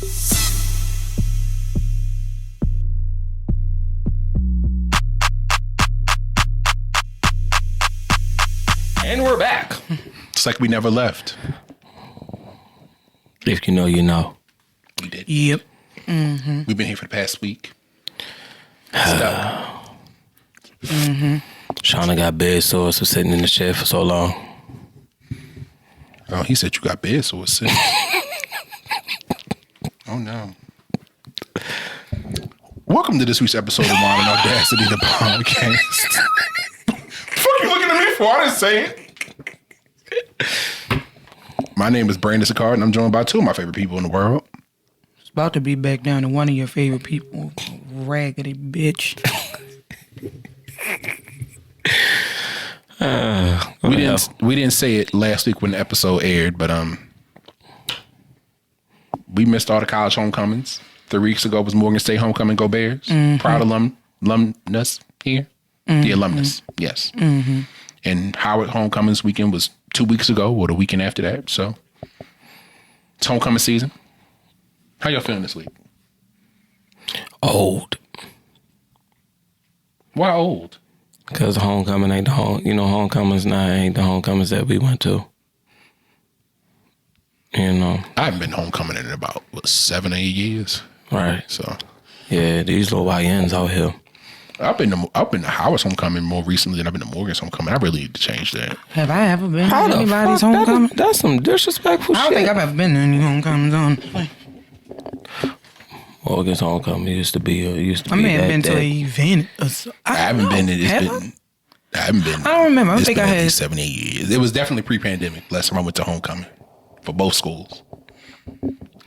And we're back. It's like we never left. If you know, you know. We did. Yep. Mm-hmm. We've been here for the past week. Shauna got bed sores for sitting in the chair for so long. Oh, he said you got bed sores. Sis. Oh, no. Welcome to this week's episode of Modern Audacity, the podcast. Fuck you looking at me for? I didn't say it. My name is Brandon Sicard, and I'm joined by two of my favorite people in the world. It's about to be back down to one of your favorite people, raggedy bitch. We didn't say it last week when the episode aired, but we missed all the college homecomings. 3 weeks ago was Morgan State homecoming. Go Bears! Mm-hmm. Proud alumnus here. Mm-hmm. The alumnus, yes. Mm-hmm. And Howard homecomings weekend was 2 weeks ago, or the weekend after that. So it's homecoming season. How y'all feeling this week? Old. Why old? Because homecoming ain't the homecomings now ain't the homecomings that we went to. You know. I haven't been homecoming in about, 7 or 8 years. Right. So. Yeah, these little YNs out here. I've been to Howard's homecoming more recently than I've been to Morgan's homecoming. I really need to change that. Have I ever been to anybody's homecoming? That's some disrespectful shit. I don't think I've ever been to any homecomings on. Morgan's homecoming used to be. I may have been to an event. I haven't been. I haven't been. I don't remember. I think I had 7, 8 years. It was definitely pre-pandemic. Last time I went to homecoming for both schools.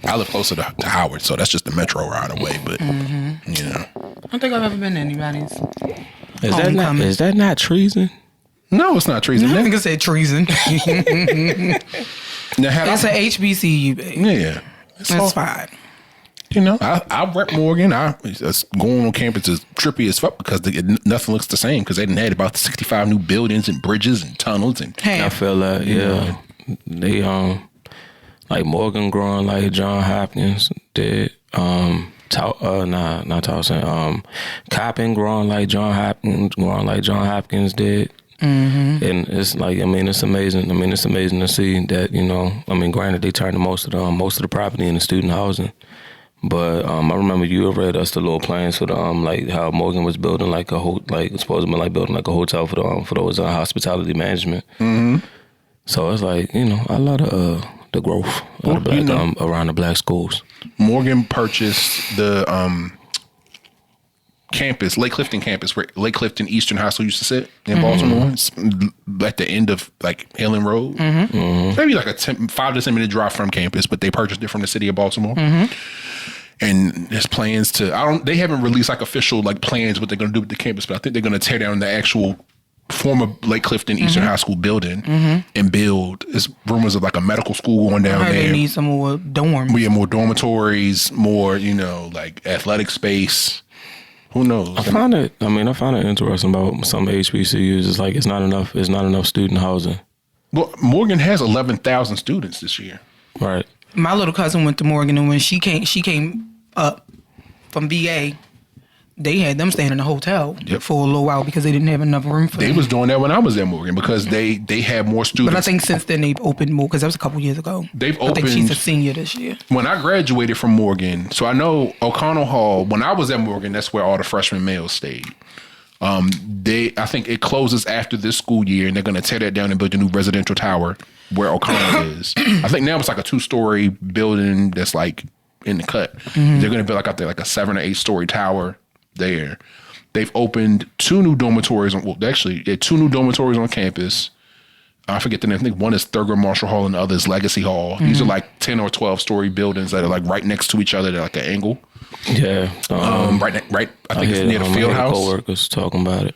I live closer to Howard, so that's just the metro ride away. But you know, I don't think I've ever been to anybody's. Is that not treason? No, it's not treason. I think I said treason. That's an HBCU, baby. Yeah, that's fine. You know, I rep Morgan. Going on campus is trippy as fuck because nothing looks the same because they didn't had about 65 new buildings and bridges and tunnels and. I feel that they like Morgan growing like John Hopkins did. Not Towson. Coppin growing like John Hopkins did. Mm-hmm. And it's like, it's amazing. It's amazing to see that, granted they turned most of the property into student housing. But I remember you read us the little plans for the like how Morgan was building like supposedly like building like a hotel for those hospitality management. Mm-hmm. So it's like, I love the growth of around the black schools. Morgan purchased the campus, Lake Clifton campus, where Lake Clifton Eastern High School used to sit in Baltimore, at the end of like Helen Road. Mm-hmm. Mm-hmm. Maybe like a 5 to 10 minute drive from campus, but they purchased it from the city of Baltimore. Mm-hmm. And there's plans they haven't released like official like plans what they're going to do with the campus, but I think they're going to tear down the actual former Lake Clifton Eastern High School building and build. There's rumors of like a medical school going down there. They need some more dorms. We have more dormitories, more, like athletic space. Who knows? I find it interesting about some HBCUs. It's like it's not enough student housing. Well, Morgan has 11,000 students this year. Right. My little cousin went to Morgan, and when she came up from VA, they had them staying in a hotel for a little while because they didn't have enough room for them. They was doing that when I was at Morgan because they had more students. But I think since then they've opened more because that was a couple years ago. I think she's a senior this year. When I graduated from Morgan, so I know O'Connell Hall, when I was at Morgan, that's where all the freshman males stayed. I think it closes after this school year and they're going to tear that down and build a new residential tower where O'Connell is. I think now it's like a 2-story building that's like in the cut. Mm-hmm. They're going to build like out there like a 7 or 8 story tower there. They've opened 2 new dormitories. 2 new dormitories on campus. I forget the name. I think one is Thurgood Marshall Hall and the other is Legacy Hall. Mm-hmm. These are like 10 or 12 story buildings that are like right next to each other. They're like an angle. Yeah. Right. I think it's near the field house. Co-workers talking about it.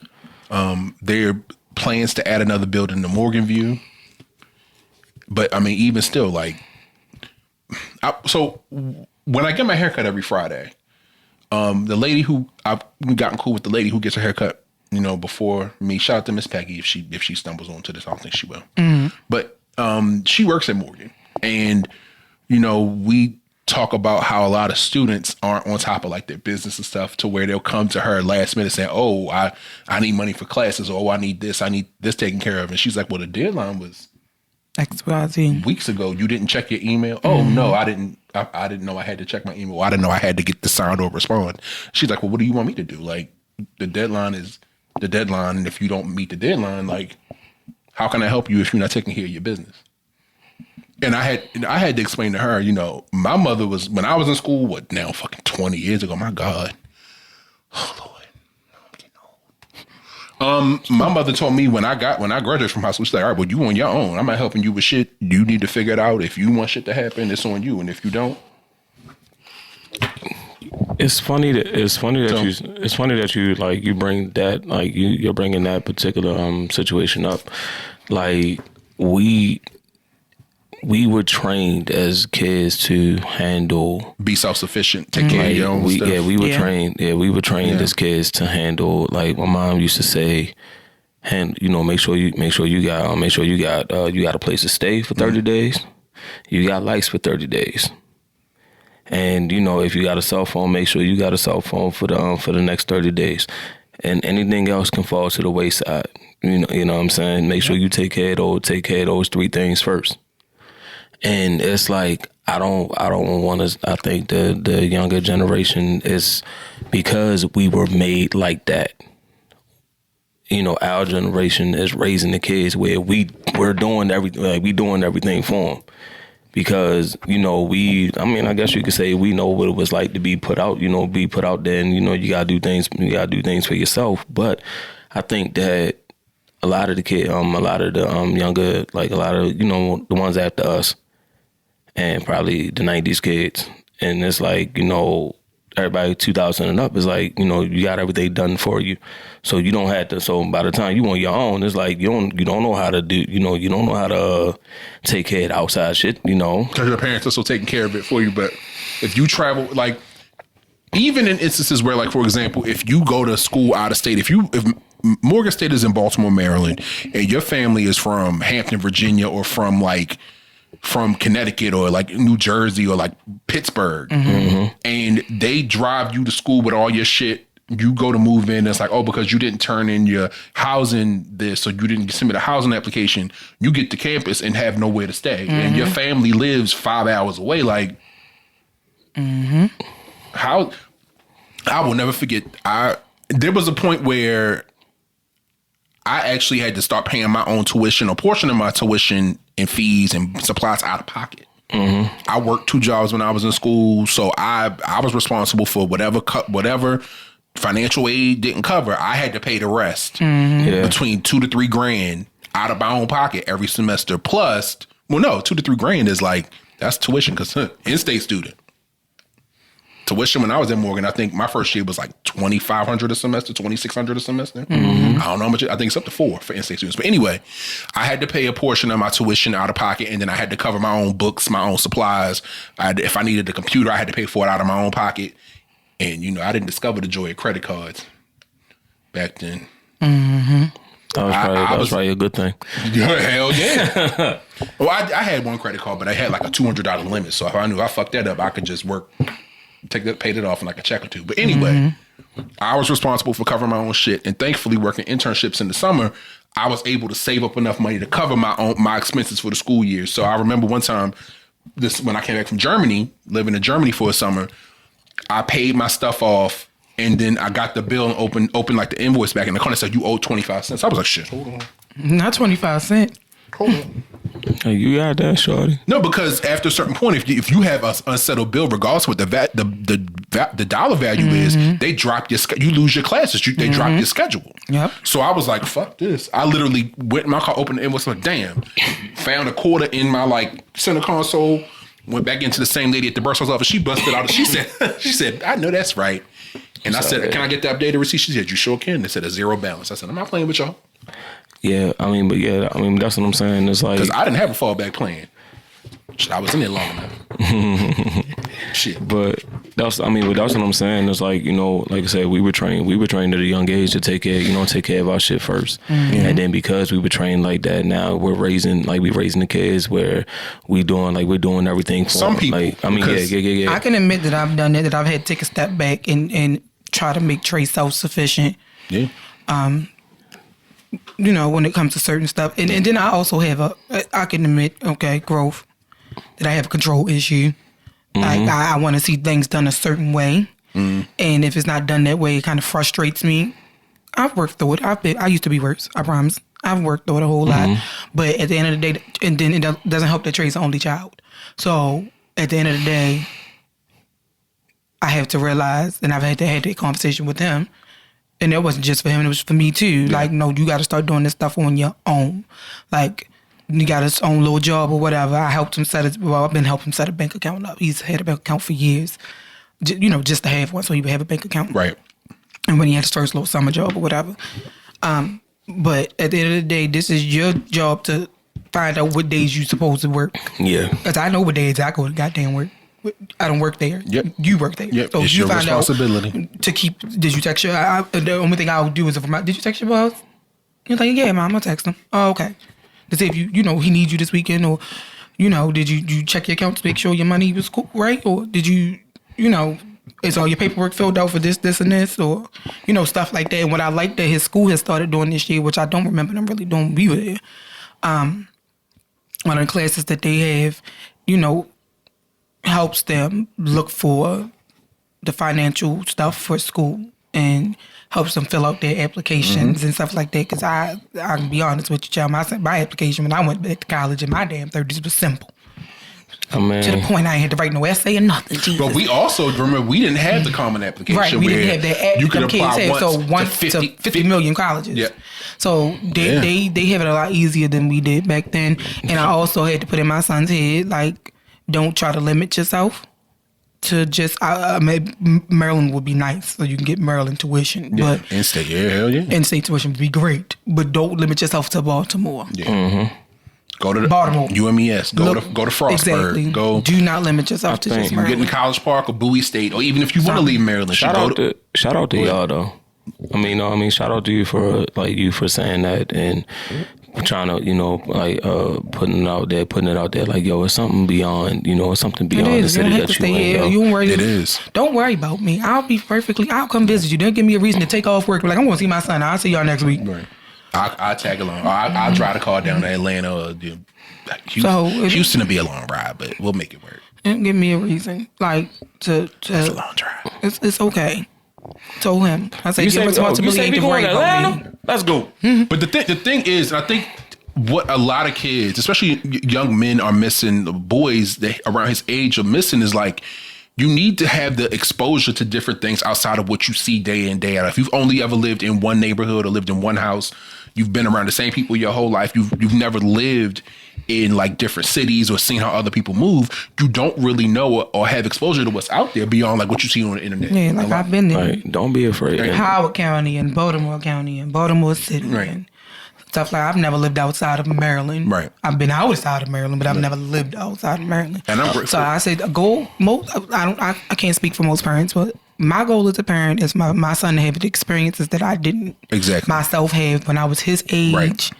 There are plans to add another building to Morgan View. But even still, so when I get my haircut every Friday, the lady who I've gotten cool with, the lady who gets her haircut, before me. Shout out to Miss Peggy if she stumbles onto this. I don't think she will. Mm-hmm. But she works at Morgan, and we talk about how a lot of students aren't on top of like their business and stuff, to where they'll come to her last minute saying, oh, I need money for classes, or oh, I need this taken care of. And she's like, well, the deadline was XYZ weeks ago. You didn't check your email? Oh no, I didn't know I had to check my email. I didn't know I had to get the signed or respond. She's like, well, what do you want me to do? Like, the deadline is the deadline, and if you don't meet the deadline, like, how can I help you if you're not taking care of your business? And I had to explain to her, you know, my mother was, when I was in school, what now, fucking 20 years ago, my God. Oh Lord, I'm getting old. My mother told me when I graduated from high school, she's like, all right, well, you on your own. I'm not helping you with shit. You need to figure it out. If you want shit to happen, it's on you. And if you don't. It's funny that you like, you bring that, like, you're bringing that particular situation up. Like, we were trained as kids to handle, be self-sufficient, take care of your own stuff. Yeah, we were trained as kids to handle, like, my mom used to say, make sure you got a place to stay for 30 days. You got lights for 30 days. And, you know, if you got a cell phone, make sure you got a cell phone for the next 30 days. And anything else can fall to the wayside. You know what I'm saying? Make sure you take care of those 3 things first. And it's like, I think the younger generation is, because we were made like that. You know, our generation is raising the kids where we're doing everything, like, we doing everything for them. Because, you know, I guess you could say we know what it was like to be put out there, and, you know, you gotta do things for yourself. But I think that a lot of the kids, younger, like, a lot of, you know, the ones after us, and probably the 90s kids, and it's like, you know, everybody 2000 and up is like, you know, you got everything done for you. So you don't have to, so by the time you on your own, it's like, you don't know how to do, you don't know how to take care of the outside shit, you know. Because your parents are still taking care of it for you. But if you travel, like, even in instances where, like, for example, if you go to school out of state, if Morgan State is in Baltimore, Maryland, and your family is from Hampton, Virginia, or from Connecticut, or like New Jersey, or like Pittsburgh, and they drive you to school with all your shit, you go to move in, it's like, oh, because you didn't turn in your housing this, or you didn't submit a housing application, you get to campus and have nowhere to stay, and your family lives 5 hours away. Like, how, I will never forget, there was a point where I actually had to start paying my own tuition, or portion of my tuition and fees and supplies, out of pocket. I worked 2 jobs when I was in school, so I was responsible for whatever financial aid didn't cover. I had to pay the rest, between $2 to $3 grand out of my own pocket every semester. Plus, well, no, $2 to $3 grand is like, that's tuition, because in-state student. Tuition when I was in Morgan, I think my first year was like $2,500 a semester, $2,600 a semester. I don't know how much. I think it's up to $4,000 for in-state students. But anyway, I had to pay a portion of my tuition out of pocket, and then I had to cover my own books, my own supplies. If I needed a computer, I had to pay for it out of my own pocket. And, you know, I didn't discover the joy of credit cards back then. That was probably a good thing. Hell yeah. Well, I had one credit card, but I had like a $200 limit. So if I knew I fucked that up, I could just paid it off in like a check or two. But anyway, I was responsible for covering my own shit, and thankfully, working internships in the summer, I was able to save up enough money to cover my expenses for the school year. So I remember one time, when I came back from Germany, living in Germany for a summer, I paid my stuff off, and then I got the bill and opened like the invoice back, and the corner said, you owe 25 cents. I was like, shit, hold on. Not 25 cents. Hold on. Hey, you got that, shorty? No, because after a certain point, if you have an unsettled bill, regardless of what the dollar value is, they drop your you lose your classes. They drop your schedule. Yep. So I was like, fuck this. I literally went in my car, opened the invoice, like, damn. Found a quarter in my like center console. Went back into the same lady at the bursar's office. She busted out. She said, I know that's right. And I said, can I get the updated receipt? She said, you sure can. They said a zero balance. I said, I'm not playing with y'all. Yeah, I mean, that's what I'm saying. It's like, because I didn't have a fallback plan. Shit, I was in there long enough. Shit. But That's what I'm saying. It's like, like I said, we were trained at a young age to take care of our shit first. Mm-hmm. And then because we were trained like that, now we're raising the kids where we're doing everything for some people. Like, I mean, yeah. I can admit that I've done that I've had to take a step back and try to make Trey self-sufficient. Yeah. When it comes to certain stuff. And then I also have I can admit, growth, that I have a control issue. Mm-hmm. Like, I want to see things done a certain way. Mm-hmm. And if it's not done that way, it kind of frustrates me. I've worked through it. I used to be worse, I promise. I've worked through it a whole lot. But at the end of the day, and then it doesn't help that Trey's the only child. So at the end of the day, I have to realize, and I've had to have that conversation with him, and it wasn't just for him, it was for me too. Yeah. Like, no, you got to start doing this stuff on your own. Like, you got his own little job or whatever. I helped him I've been helping him set a bank account up. He's had a bank account for years, just to have one so he would have a bank account. Right. And when he had his first little summer job or whatever. But at the end of the day, this is your job to find out what days you're supposed to work. Yeah. Because I know what days I go to goddamn work. I don't work there. Yep. You work there. Yep. So it's you your find responsibility. out to keep. Did you text your? The only thing I'll do is did you text your boss? You're like, yeah, mom, I'll text him. Oh, okay. To see if he needs you this weekend, or did you check your account to make sure your money was cool, right? Or did you is all your paperwork filled out for this, and this, or stuff like that. And what I like that his school has started doing this year, which I don't remember them really doing. We were there. One of the classes that they have, helps them look for the financial stuff for school and helps them fill out their applications and stuff like that. Because I can be honest with you, child, my application when I went back to college in my damn 30s was simple. I mean, to the point I ain't had to write no essay or nothing. Jesus. But we also remember we didn't have the common application. Right, we didn't have that. You could apply once to 50 million colleges. Yeah. So they have it a lot easier than we did back then. And I also had to put in my son's head, like, don't try to limit yourself to just Maryland would be nice, so you can get Maryland tuition. Yeah. But in-state, hell yeah. In-state tuition would be great, but don't limit yourself to Baltimore. Yeah. Mm-hmm. Go to Baltimore, UMES. Go to Frostburg. Exactly. Do not limit yourself to just Maryland. You get in College Park or Bowie State, or even if you want to leave Maryland. Shout out to y'all though. Shout out to you for saying that and trying to, putting it out there, like, yo, it's something beyond, it's something beyond the city that you in. You don't worry. It is. Don't worry about me. I'll come visit you. Don't give me a reason to take off work. Like, I'm going to see my son. I'll see y'all next week. Right. I'll tag along. I'll drive the car down to Atlanta or Houston to be a long ride, but we'll make it work. Don't give me a reason. Like, to it's a long drive. It's okay. Told him. I said, your responsibility ain't to worry about me. Let's go. Mm-hmm. But the thing is, I think what a lot of kids, especially young men, are missing, boys that around his age are missing, is like, you need to have the exposure to different things outside of what you see day in, day out. If you've only ever lived in one neighborhood or lived in one house, you've been around the same people your whole life, you've never lived in like different cities or seen how other people move, you don't really know or have exposure to what's out there beyond like what you see on the internet. Yeah, like I've been there. Right. Don't be afraid. Like Howard County and Baltimore County and Baltimore City. Right. And stuff like I've never lived outside of Maryland. Right. I've been outside of Maryland, but I've never lived outside of Maryland. And I'm so I say I can't speak for most parents, but my goal as a parent is my son to have the experiences that I didn't myself have when I was his age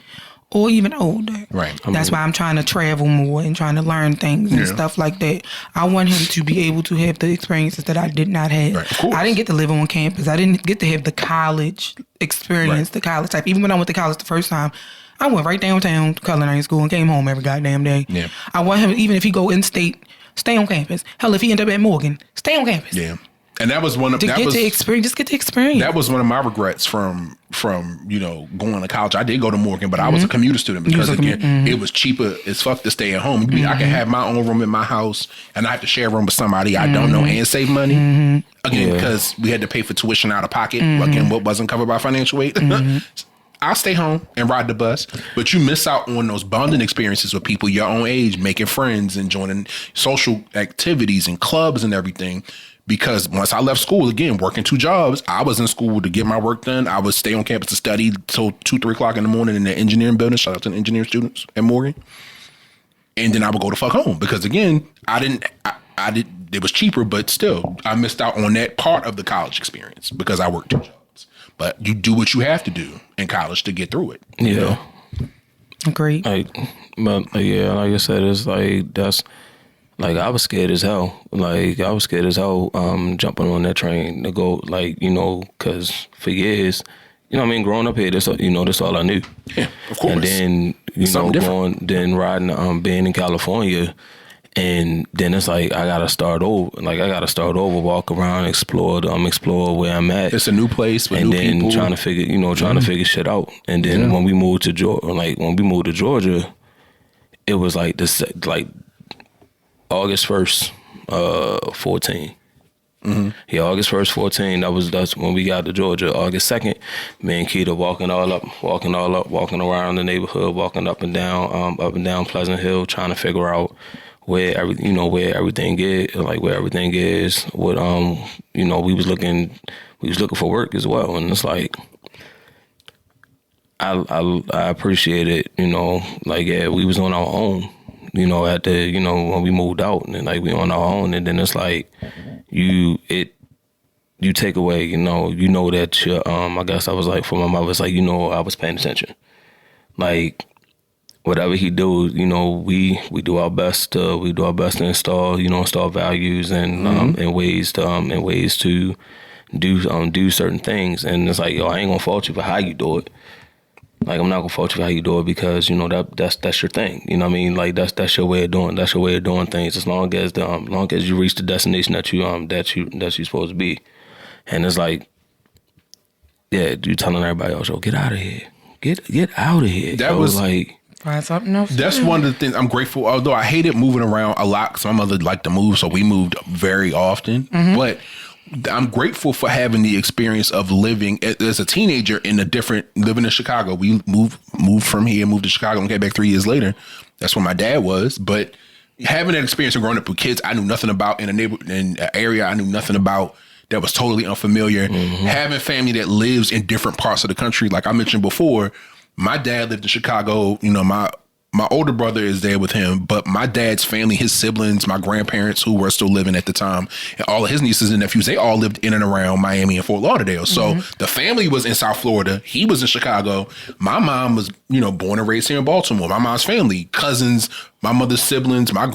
or even older. Right. That's why I'm trying to travel more and trying to learn things and stuff like that. I want him to be able to have the experiences that I did not have. Right. I didn't get to live on campus. I didn't get to have the college experience, the college type. Even when I went to college the first time, I went right downtown to culinary school and came home every goddamn day. Yeah. I want him, even if he go in-state, stay on campus. Hell, if he end up at Morgan, stay on campus. Yeah. And that was one of just get the experience. That was one of my regrets from going to college. I did go to Morgan, but I was a commuter student because it was cheaper as fuck to stay at home. I can have my own room in my house, and I have to share a room with somebody I don't know and save money again because we had to pay for tuition out of pocket. Again, what wasn't covered by financial aid. I'll stay home and ride the bus, but you miss out on those bonding experiences with people your own age, making friends and joining social activities and clubs and everything. Because once I left school, again, working 2 jobs, I was in school to get my work done. I would stay on campus to study till 2-3 o'clock in the morning in the engineering building. Shout out to the engineering students at Morgan. And then I would go to fuck home because again, it was cheaper, but still, I missed out on that part of the college experience because I worked 2 jobs. But you do what you have to do in college to get through it. Yeah. You know? Agreed. Like I said, it's like that's like I was scared as hell. Like I was scared as hell jumping on that train to go, like, you know, because for years, you know what I mean, growing up here, that's all I knew. Yeah, of course. And then, riding, being in California, and then it's like I gotta start over. Like I gotta start over, walk around, explore where I'm at. It's a new place with and new then people. trying to figure shit out. And then when we moved to Georgia, it was like this, like August 1st, 14. Mm-hmm. Yeah, August 1st, 14. That's when we got to Georgia. August 2nd, me and Keita walking around the neighborhood, walking up and down Pleasant Hill, trying to figure out where everything is. What we was looking for work as well, and it's like I appreciate it. We was on our own. When we moved out, and like we on our own, and then it's like you take away, that your I guess I was like, for my mother, it's like, I was paying attention. Like whatever he do, we do our best to install values and ways to do certain things. And it's like, I ain't gonna fault you for how you do it. Like, I'm not gonna fault you for how you do it because that's your thing. You know what I mean? Like that's your way of doing things. As long as you reach the destination that you're supposed to be. And it's like, yeah, you telling everybody else, get out of here, get out of here. That was like, find something else. That's one of the things I'm grateful. Although I hated moving around a lot because my mother liked to move, so we moved very often. Mm-hmm. But I'm grateful for having the experience of living as a teenager living in Chicago. We moved from here, moved to Chicago, and came back 3 years later. That's where my dad was. But having that experience of growing up with kids I knew nothing about in an area I knew nothing about, that was totally unfamiliar. Mm-hmm. Having family that lives in different parts of the country, like I mentioned before, my dad lived in Chicago. My older brother is there with him, but my dad's family, his siblings, my grandparents who were still living at the time, and all of his nieces and nephews, they all lived in and around Miami and Fort Lauderdale. So the family was in South Florida. He was in Chicago. My mom was, born and raised here in Baltimore. My mom's family, cousins, my mother's siblings, my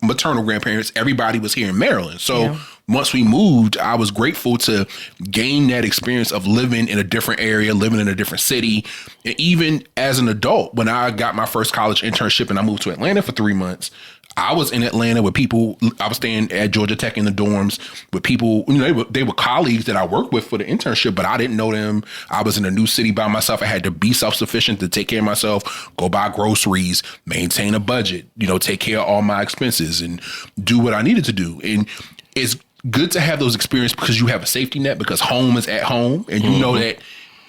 maternal grandparents, everybody was here in Maryland. So once we moved, I was grateful to gain that experience of living in a different area, living in a different city. And even as an adult, when I got my first college internship and I moved to Atlanta for 3 months, I was in Atlanta with people. I was staying at Georgia Tech in the dorms with people. They were colleagues that I worked with for the internship, but I didn't know them. I was in a new city by myself. I had to be self-sufficient to take care of myself, go buy groceries, maintain a budget, take care of all my expenses and do what I needed to do. And it's good to have those experiences because you have a safety net, because home is at home. And you know that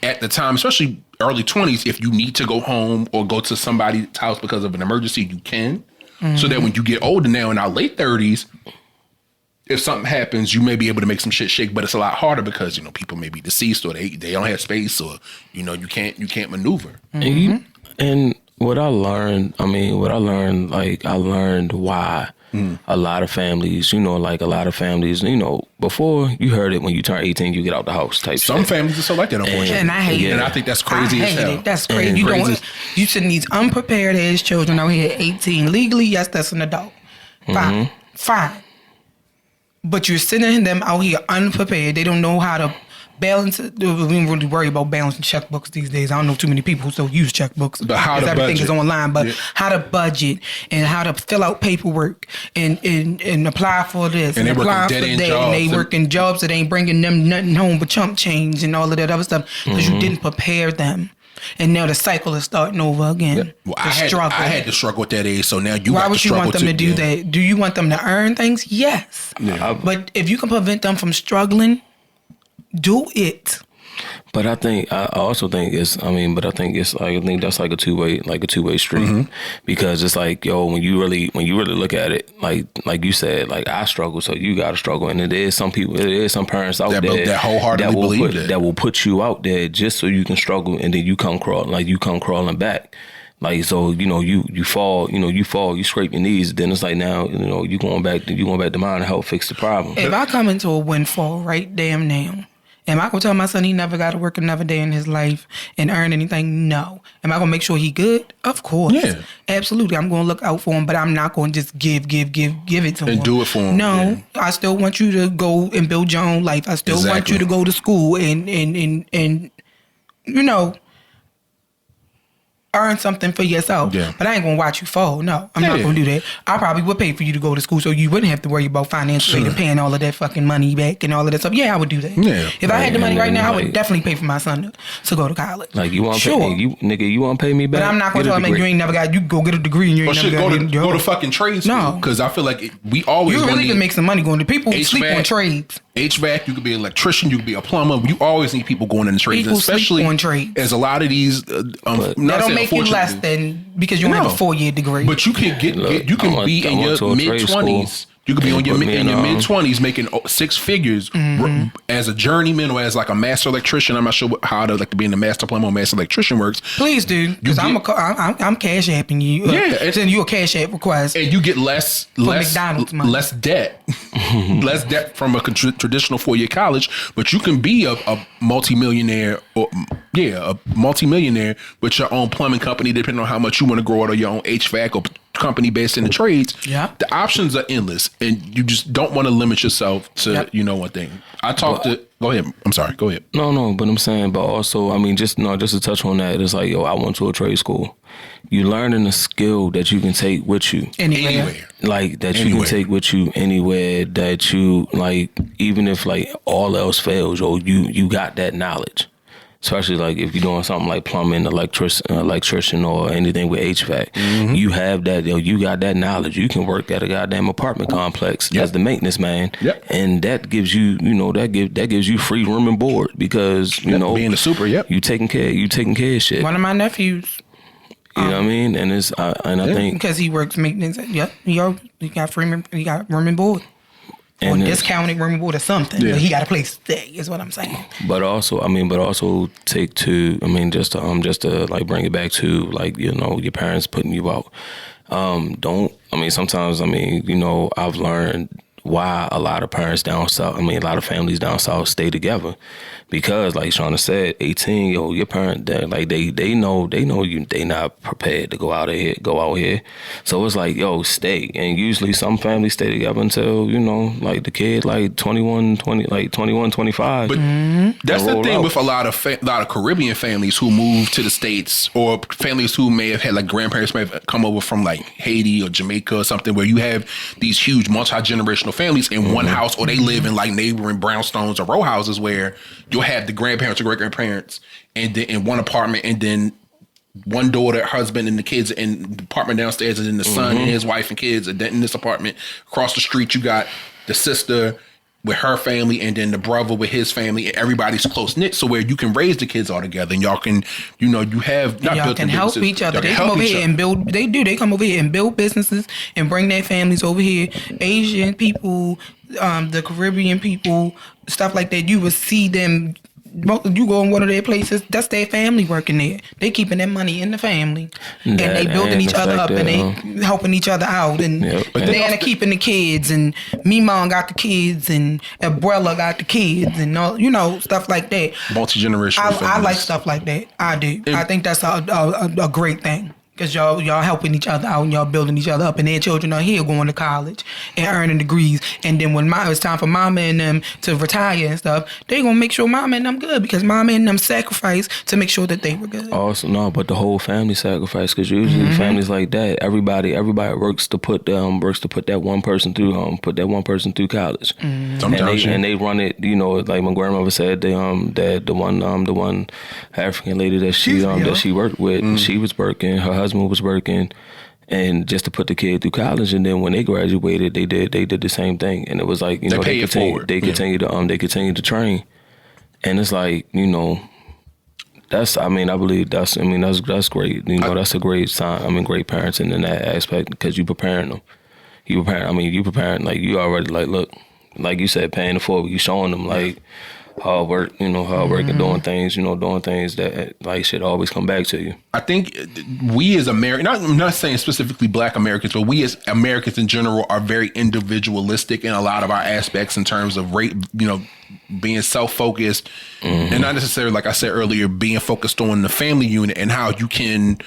at the time, especially early 20s, if you need to go home or go to somebody's house because of an emergency, you can. So that when you get older now in our late 30s, if something happens, you may be able to make some shit shake, but it's a lot harder because, people may be deceased or they don't have space or, you can't maneuver. Mm-hmm. And what I learned, like I learned why a lot of families, before you heard it when you turn 18, you get out the house type Some shit. families are so like that, unfortunately. And I hate it. And I think that's crazy as hell. That's crazy. You sending these unprepared ass children out here at 18. Legally, yes, that's an adult. Fine. But you're sending them out here unprepared. They don't know how to balance it. We don't really worry about balancing checkbooks these days. I don't know too many people who still use checkbooks. But how to everything budget. is online. But how to budget and how to fill out paperwork and apply for this and apply for that. And they working jobs that ain't bringing them nothing home but chump change and all of that other stuff because you didn't prepare them. And now the cycle is starting over again. Yeah. Well, I had to struggle at that age, so now you Why got to struggle. Why would you want them to do that? Do you want them to earn things? Yes. Yeah. But if you can prevent them from struggling, do it. But I think that's like a two-way street, because it's like, when you really look at it, like you said, like I struggle, so you got to struggle, and there is some parents out there that wholeheartedly believe that will put you out there just so you can struggle, and then you come crawling back. Like, so, you fall, you scrape your knees. Then it's like now, you going back to mine to help fix the problem. If I come into a windfall right damn now, am I gonna tell my son he never got to work another day in his life and earn anything? No. Am I gonna make sure he good? Of course. Yeah. Absolutely. I'm gonna look out for him, but I'm not gonna just give it to him. And do it for him. No. Yeah. I still want you to go and build your own life. I still want you to go to school and earn something for yourself. Yeah. But I ain't gonna watch you fall. No, I'm not gonna do that. I probably would pay for you to go to school so you wouldn't have to worry about financial aid and paying all of that fucking money back and all of that stuff. Yeah, I would do that. Yeah. If I had the money right now, I would definitely pay for my son to go to college. Like, you want to pay me, you want to pay me back? But I'm not gonna tell him you ain't never got, you go get a degree and you ain't never got go to fucking trade school. No. Because I feel like we always you really can make some money going to people who sleep on trades. HVAC, you could be an electrician, you could be a plumber. You always need people going into trades, especially on trades. As a lot of these that don't make you less than because you don't have a 4-year degree. But you can be in your mid-20s. You could be in your mid-20s making 6 figures as a journeyman or as like a master electrician. I'm not sure how to be in the master plumber or master electrician works. Please do, because I'm cash apping you. Send you a cash app request, and you get less McDonald's money. Less debt, less debt from a traditional 4-year college. But you can be a multimillionaire with your own plumbing company, depending on how much you want to grow it, or your own HVAC or company based in the trades. Yeah, the options are endless, and you just don't want to limit yourself to one thing. Go ahead. I'm sorry. Go ahead. No, but I'm saying, but also, I mean, just to touch on that, it's like, I went to a trade school. You learning a skill that you can take with you anywhere. Like that you can take with you anywhere. That you like, even if like all else fails, you got that knowledge. Especially like if you're doing something like plumbing, electrician, or anything with HVAC, you have that. You got that knowledge. You can work at a goddamn apartment complex as the maintenance man, and that gives you, that gives you free room and board because being a super, you taking care of shit. One of my nephews. You know what I mean? And it's I think because he works maintenance. He got room and board. Or discounted room and board or something. But he got a place to stay, is what I'm saying. But also take to, just to like bring it back to like, your parents putting you out. Sometimes, I've learned why a lot of parents down south, a lot of families down south stay together. Because like Shauna said, 18, your parent, they know you, they not prepared to go out here. So it's like, stay. And usually some families stay together until, like the kid, like 21, 25. But that's the thing with a lot of Caribbean families who move to the States, or families who may have had like grandparents may have come over from like Haiti or Jamaica or something, where you have these huge multi-generational families in one house, or they live in like neighboring brownstones or row houses where you'll have the grandparents or great-grandparents and then in one apartment, and then one daughter, husband, and the kids in the apartment downstairs, and then the son and his wife and kids, and then in this apartment across the street you got the sister with her family, and then the brother with his family, and everybody's close knit, so where you can raise the kids all together, and y'all can, you have not y'all can help each other. They come over here and build. They come over here and build businesses and bring their families over here. Asian people, the Caribbean people, stuff like that. You will see them. You go in one of their places, that's their family working there. They keeping their money in the family, and they building each other up, and they helping each other out, and they're keeping the kids, and me mom got the kids, and Abuela got the kids, and all, stuff like that. Multi-generational. I like stuff like that. I do. I think that's a great thing. Because y'all helping each other out and y'all building each other up, and their children are here going to college and earning degrees. And then when it's time for mama and them to retire and stuff, they gonna make sure mama and them good, because mama and them sacrificed to make sure that they were good. Also, no, but the whole family sacrifice, because usually families like that, everybody works to put that one person through college. Sometimes, and they run it. Like my grandmother said, the one African lady that she worked with, she was working. Her husband was working, and just to put the kid through college, and then when they graduated, they did the same thing, and it was like they continue to train, and it's like that's I believe that's great. That's a great sign. Great parenting in that aspect, because you preparing them. You preparing like you already like, look, like you said, paying it forward. You showing them like hard work, hard work and doing things that like should always come back to you. I think we as Americans, I'm not saying specifically Black Americans, but we as Americans in general are very individualistic in a lot of our aspects in terms of being self-focused and not necessarily, like I said earlier, being focused on the family unit and how you can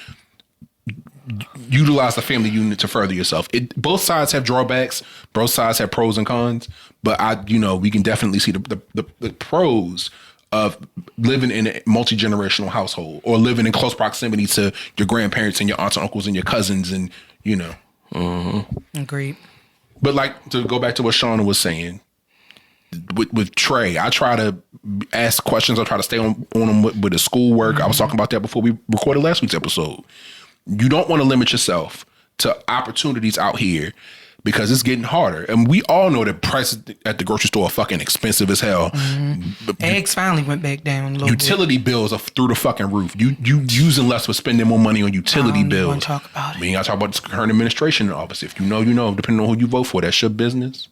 utilize the family unit to further yourself. Both sides have drawbacks. Both sides have pros and cons. But we can definitely see the pros of living in a multi-generational household or living in close proximity to your grandparents and your aunts and uncles and your cousins and Agreed. But like to go back to what Shauna was saying with Trey, I try to ask questions. I try to stay on them with the schoolwork. I was talking about that before we recorded last week's episode. You don't want to limit yourself to opportunities out here because it's getting harder. And we all know that prices at the grocery store are fucking expensive as hell. Eggs finally went back down a little utility bills are through the fucking roof. You using less for spending more money on utility bills. Want to talk about it. We ain't got to talk about the current administration in office. If you know, you know. Depending on who you vote for, that's your business.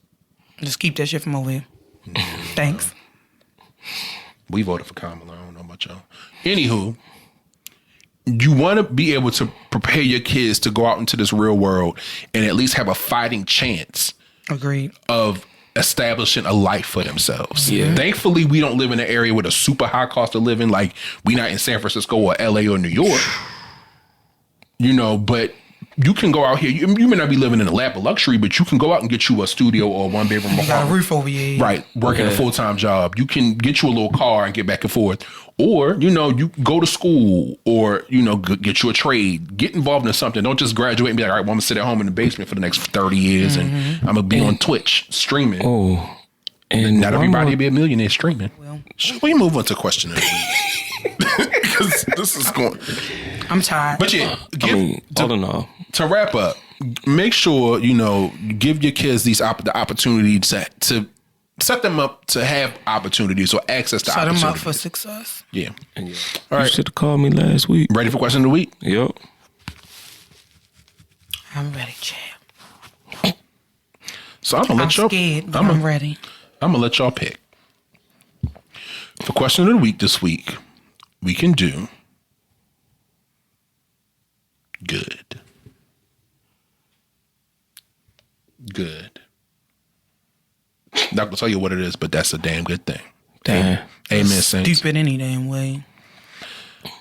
Just keep that shit from over here. Thanks. We voted for Kamala. I don't know about y'all. Anywho, you want to be able to prepare your kids to go out into this real world and at least have a fighting chance. Agreed. Of establishing a life for themselves. Yeah. Thankfully, we don't live in an area with a super high cost of living. Like we not in San Francisco or LA or New York. But you can go out here. You may not be living in a lap of luxury, but you can go out and get you a studio or a one bedroom apartment. Got a roof over your head. Right. Working a full-time job. You can get you a little car and get back and forth. Or, you go to school or, get you a trade. Get involved in something. Don't just graduate and be like, all right, well, I'm going to sit at home in the basement for the next 30 years and I'm going to be on Twitch streaming. Oh. And not everybody will be a millionaire streaming. Well, should we move on to question of the week? Because this is going... I'm tired. But yeah, to wrap up, make sure, give your kids the opportunity to set them up to have opportunities or access to opportunities. Set them up for success. Yeah. All right. You should have called me last week. Ready for question of the week? Yep. I'm ready, champ. So I'm gonna let y'all. Scared, but I'm ready. I'm gonna let y'all pick. For question of the week this week, we can do good. Not gonna tell you what it is, but that's a damn good thing. Damn. Amen, saints. Stupid any damn way.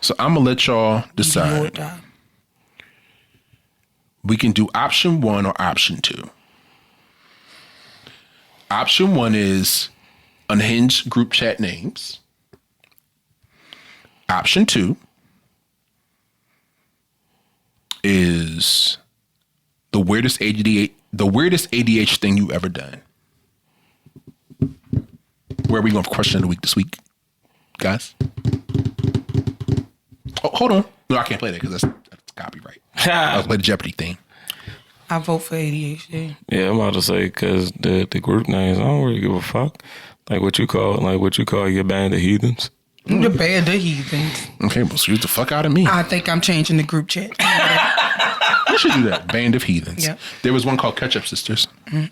So I'm gonna let y'all decide. We can do option 1 or option 2. Option 1 is unhinged group chat names. Option 2 is the weirdest ADHD thing you ever done. Where are we going for question of the week this week, guys? Oh, hold on. No, I can't play that because that's copyright. I'll play the Jeopardy thing. I vote for ADHD. Yeah, I'm about to say because the group names, I don't really give a fuck. Like what you call your band of heathens. The band of heathens. Okay, well, excuse the fuck out of me. I think I'm changing the group chat. You should do that. Band of heathens. Yep. There was one called Ketchup Sisters. I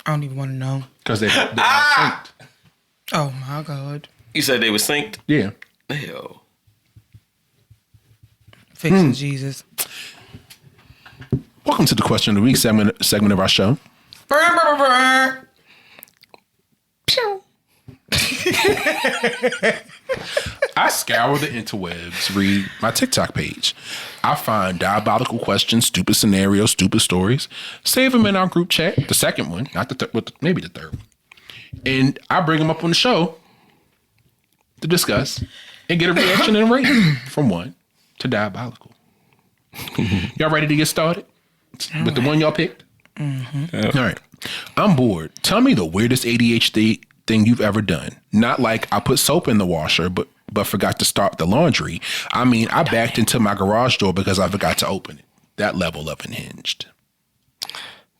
don't even want to know. Because they're synced. Oh my God. You said they were synced? Yeah. Hell. Fixing Jesus. Welcome to the question of the week segment of our show. I scour the interwebs, read my TikTok page. I find diabolical questions, stupid scenarios, stupid stories, save them in our group chat, the second one, not the third, but maybe the third one. And I bring them up on the show to discuss and get a reaction and a rating from 1 to diabolical. Y'all ready to get started with the one y'all picked? Mm-hmm. Yep. All right. I'm bored. Tell me the weirdest ADHD thing you've ever done. Not like I put soap in the washer, but forgot to start the laundry. I mean, I backed into my garage door because I forgot to open it. That level of unhinged.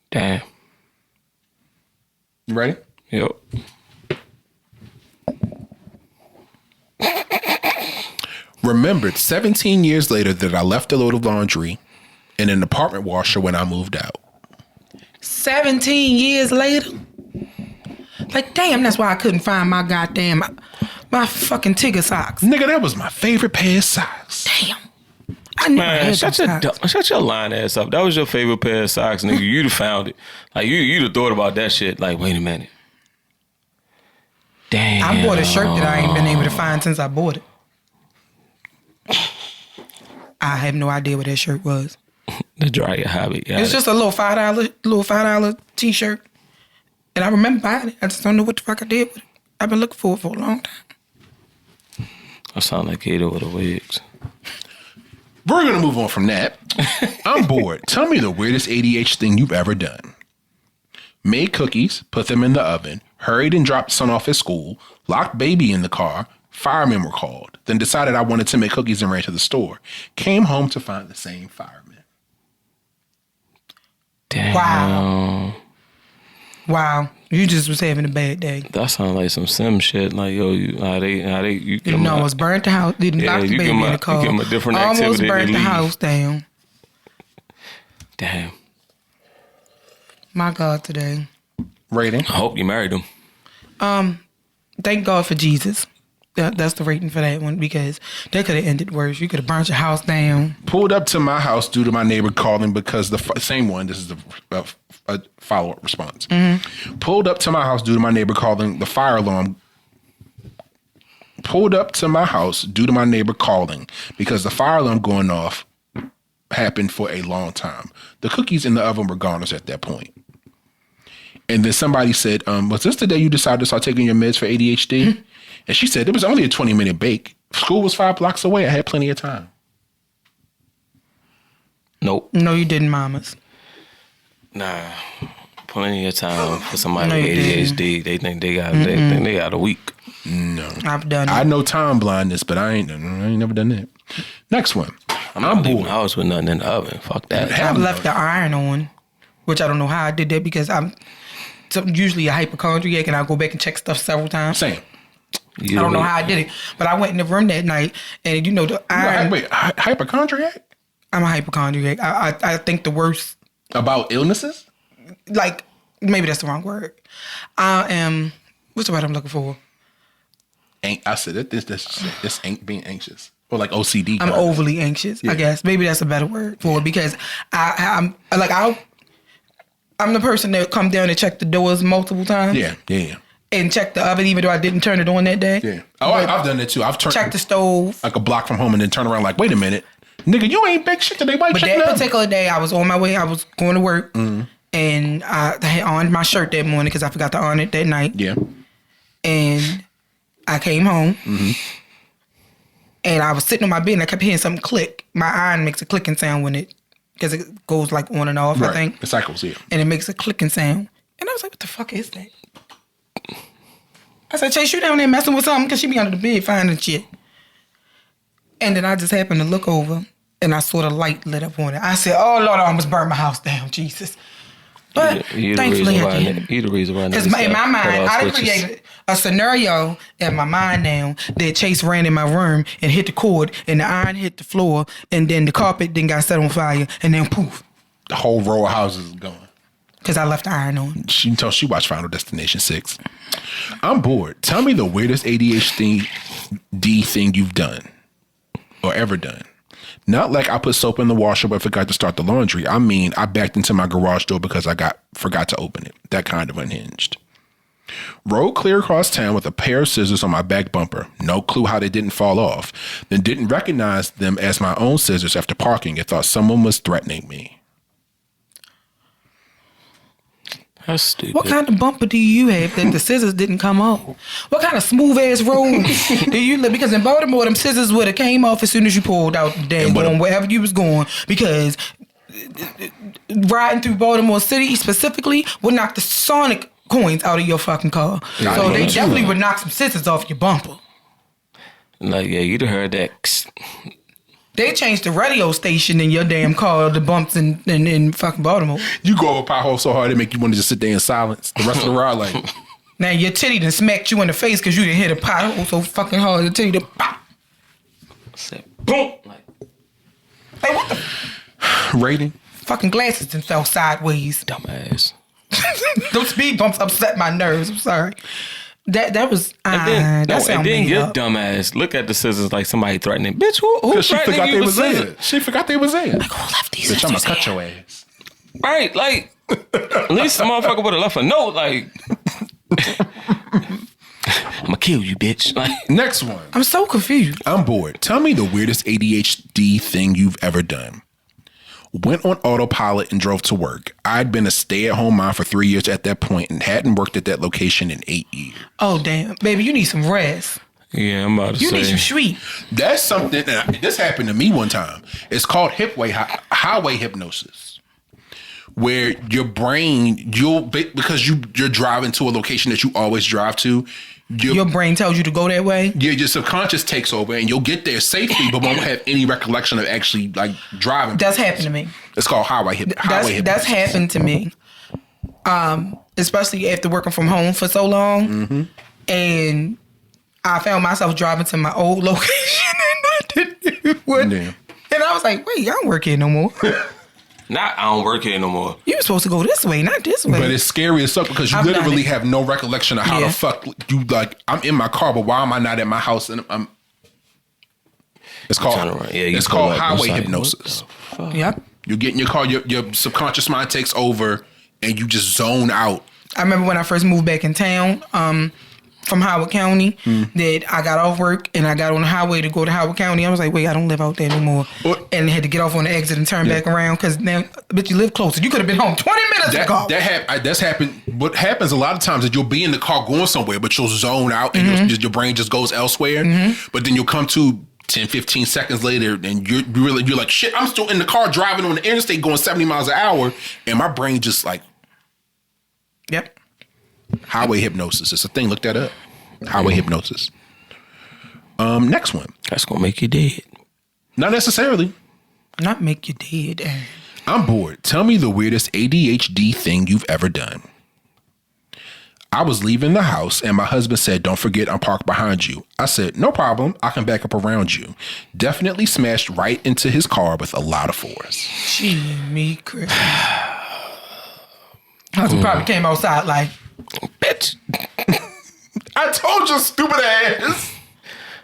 Damn. You ready? Yep. Remembered 17 years later that I left a load of laundry in an apartment washer when I moved out. 17 years later? Like, damn, that's why I couldn't find my fucking Tigger socks. Nigga, that was my favorite pair of socks. Damn. I never had shut your lying ass up. That was your favorite pair of socks, nigga. You'd have found it. Like, you'd have thought about that shit. Like, wait a minute. Damn. I bought a shirt that I ain't been able to find since I bought it. I have no idea what that shirt was. The dryer hobby. It's just a little $5 t-shirt. And I remember buying it. I just don't know what the fuck I did with it. I've been looking for it for a long time. I sound like Kato with the wigs. We're going to move on from that. I'm bored. Tell me the weirdest ADHD thing you've ever done. Made cookies, put them in the oven, hurried and dropped son off at school, locked baby in the car, firemen were called, then decided I wanted to make cookies and ran to the store. Came home to find the same firemen. Damn. Wow. You just was having a bad day. That sounds like some sim shit. Like, yo, you almost burnt the house. Didn't knock the baby in the car. You give him a different almost activity. Almost burnt the house down. Damn. My God, today. Rating? I hope you married him. Thank God for Jesus. That's the rating for that one, because that could have ended worse. You could have burnt your house down. Pulled up to my house due to my neighbor calling because same one. This is a follow-up response. Mm-hmm. Pulled up to my house due to my neighbor calling the fire alarm. Pulled up to my house due to my neighbor calling because the fire alarm going off happened for a long time. The cookies in the oven were garnished at that point. And then somebody said, was this the day you decided to start taking your meds for ADHD? Mm-hmm. And she said, it was only a 20-minute bake. School was 5 blocks away. I had plenty of time. Nope. No, you didn't, mamas. Nah. Plenty of time for somebody with ADHD. They think they got a week. No. I've done it. I know time blindness, but I ain't never done that. Next one. I'm bored. I was with nothing in the oven. Fuck that. I've left the iron on, which I don't know how I did that, because I'm usually a hypochondriac and I'll go back and check stuff several times. Same. I don't know how I did it, but I went in the room that night and the iron. Wait, hypochondriac? I'm a hypochondriac. I think the worst. About illnesses? Like, maybe that's the wrong word. I am, what's the word I'm looking for? I said it. This ain't being anxious. Or like OCD. I'm overly anxious, yeah. I guess. Maybe that's a better word for it, because I'm the person that come down and check the doors multiple times. Yeah. And check the oven, even though I didn't turn it on that day. Yeah. Oh, I've done that too. I've checked the stove. Like a block from home and then turn around like, wait a minute. Nigga, you ain't big shit today. Why but that particular day, I was on my way. I was going to work. Mm-hmm. And I had on my shirt that morning because I forgot to on it that night. Yeah. And I came home. Mm-hmm. And I was sitting on my bed and I kept hearing something click. My iron makes a clicking sound when because it goes like on and off, right. I think. It cycles, yeah. And it makes a clicking sound. And I was like, what the fuck is that? I said, Chase, you down there messing with something? Because she be under the bed finding shit. And then I just happened to look over and I saw the light lit up on it. I said, oh, Lord, I almost burned my house down, Jesus. But thankfully I didn't. You're the reason why. Because in my mind, I created a scenario in my mind now that Chase ran in my room and hit the cord and the iron hit the floor and then the carpet then got set on fire and then poof. The whole row of houses is going. Because I left the iron on. She watched Final Destination 6. I'm bored. Tell me the weirdest ADHD thing you've done or ever done. Not like I put soap in the washer but forgot to start the laundry. I mean, I backed into my garage door because I forgot to open it. That kind of unhinged. Rode clear across town with a pair of scissors on my back bumper. No clue how they didn't fall off. Then didn't recognize them as my own scissors after parking and thought someone was threatening me. That's stupid. What kind of bumper do you have that the scissors didn't come off? What kind of smooth ass road do you live? Because in Baltimore, them scissors would have came off as soon as you pulled out the damn going wherever you was going. Because riding through Baltimore City specifically would knock the Sonic coins out of your fucking car. So they definitely would knock some scissors off your bumper. Like, yeah, you'd have heard that. They changed the radio station in your damn car, the bumps in fucking Baltimore. You go over a pothole so hard, it make you want to just sit there in silence the rest of the ride like. Now your titty done smacked you in the face because you didn't hit a pothole so fucking hard. Your titty done pop. Said boom. Like, hey, what the? Rating? Fucking glasses and fell sideways. Dumbass. Those speed bumps upset my nerves. I'm sorry. That was and then your up. dumb ass look at the scissors like somebody threatening. Bitch, who she threatening forgot you they with was scissors? there. She forgot they was there. Like, who left these Bitch, I'm scissors gonna cut here? your ass. Right, like at least the motherfucker would have left a note like I'm gonna kill you, bitch. Like, Next one. I'm so confused. I'm bored. Tell me the weirdest ADHD thing you've ever done. Went on autopilot and drove to work. I'd been a stay-at-home mom for 3 years at that point and hadn't worked at that location in 8 years. Oh, damn. Baby, you need some rest. yeah, I'm about to You say need some sweet. That's something, this happened to me one time. It's called highway hypnosis, where your brain, because you're driving to a location that you always drive to, Your brain tells you to go that way? your subconscious takes over and you'll get there safely, but won't have any recollection of actually like driving. That's happened to me. It's called highway hypnosis. That's happened to me. Especially after working from home for so long. Mm-hmm. And I found myself driving to my old location and I didn't know what. Damn. And I was like, wait, I don't work here no more. I don't work here no more. You were supposed to go this way, not this way. But it's scary as fuck because you I've done literally it. have no recollection of how the fuck you like. I'm in my car, but why am I not at my house? And I'm. It's called. It's called highway hypnosis. Yep. You get in your car, your subconscious mind takes over, and you just zone out. I remember when I first moved back in town from Howard County, that I got off work and I got on the highway to go to Howard County. I was like, wait, I don't live out there no more. And had to get off on the exit and turn back around because now, bitch, you live closer. You could have been home 20 minutes ago. That's happened. What happens a lot of times is you'll be in the car going somewhere, but you'll zone out and your brain just goes elsewhere. But then you'll come to 10, 15 seconds later and you're like, shit, I'm still in the car driving on the interstate going 70 miles an hour. And my brain just like, Yep. highway hypnosis. It's a thing. Look that up. Highway hypnosis. Next one. That's gonna make you dead. Not necessarily. Not make you dead. I'm bored. Tell me the weirdest ADHD thing you've ever done. I was leaving the house and my husband said, don't forget I'm parked behind you. I said, no problem. I can back up around you. Definitely smashed right into his car with a lot of force. Gee, me, Chris. Husband probably came outside like, Bitch. I told you, stupid ass.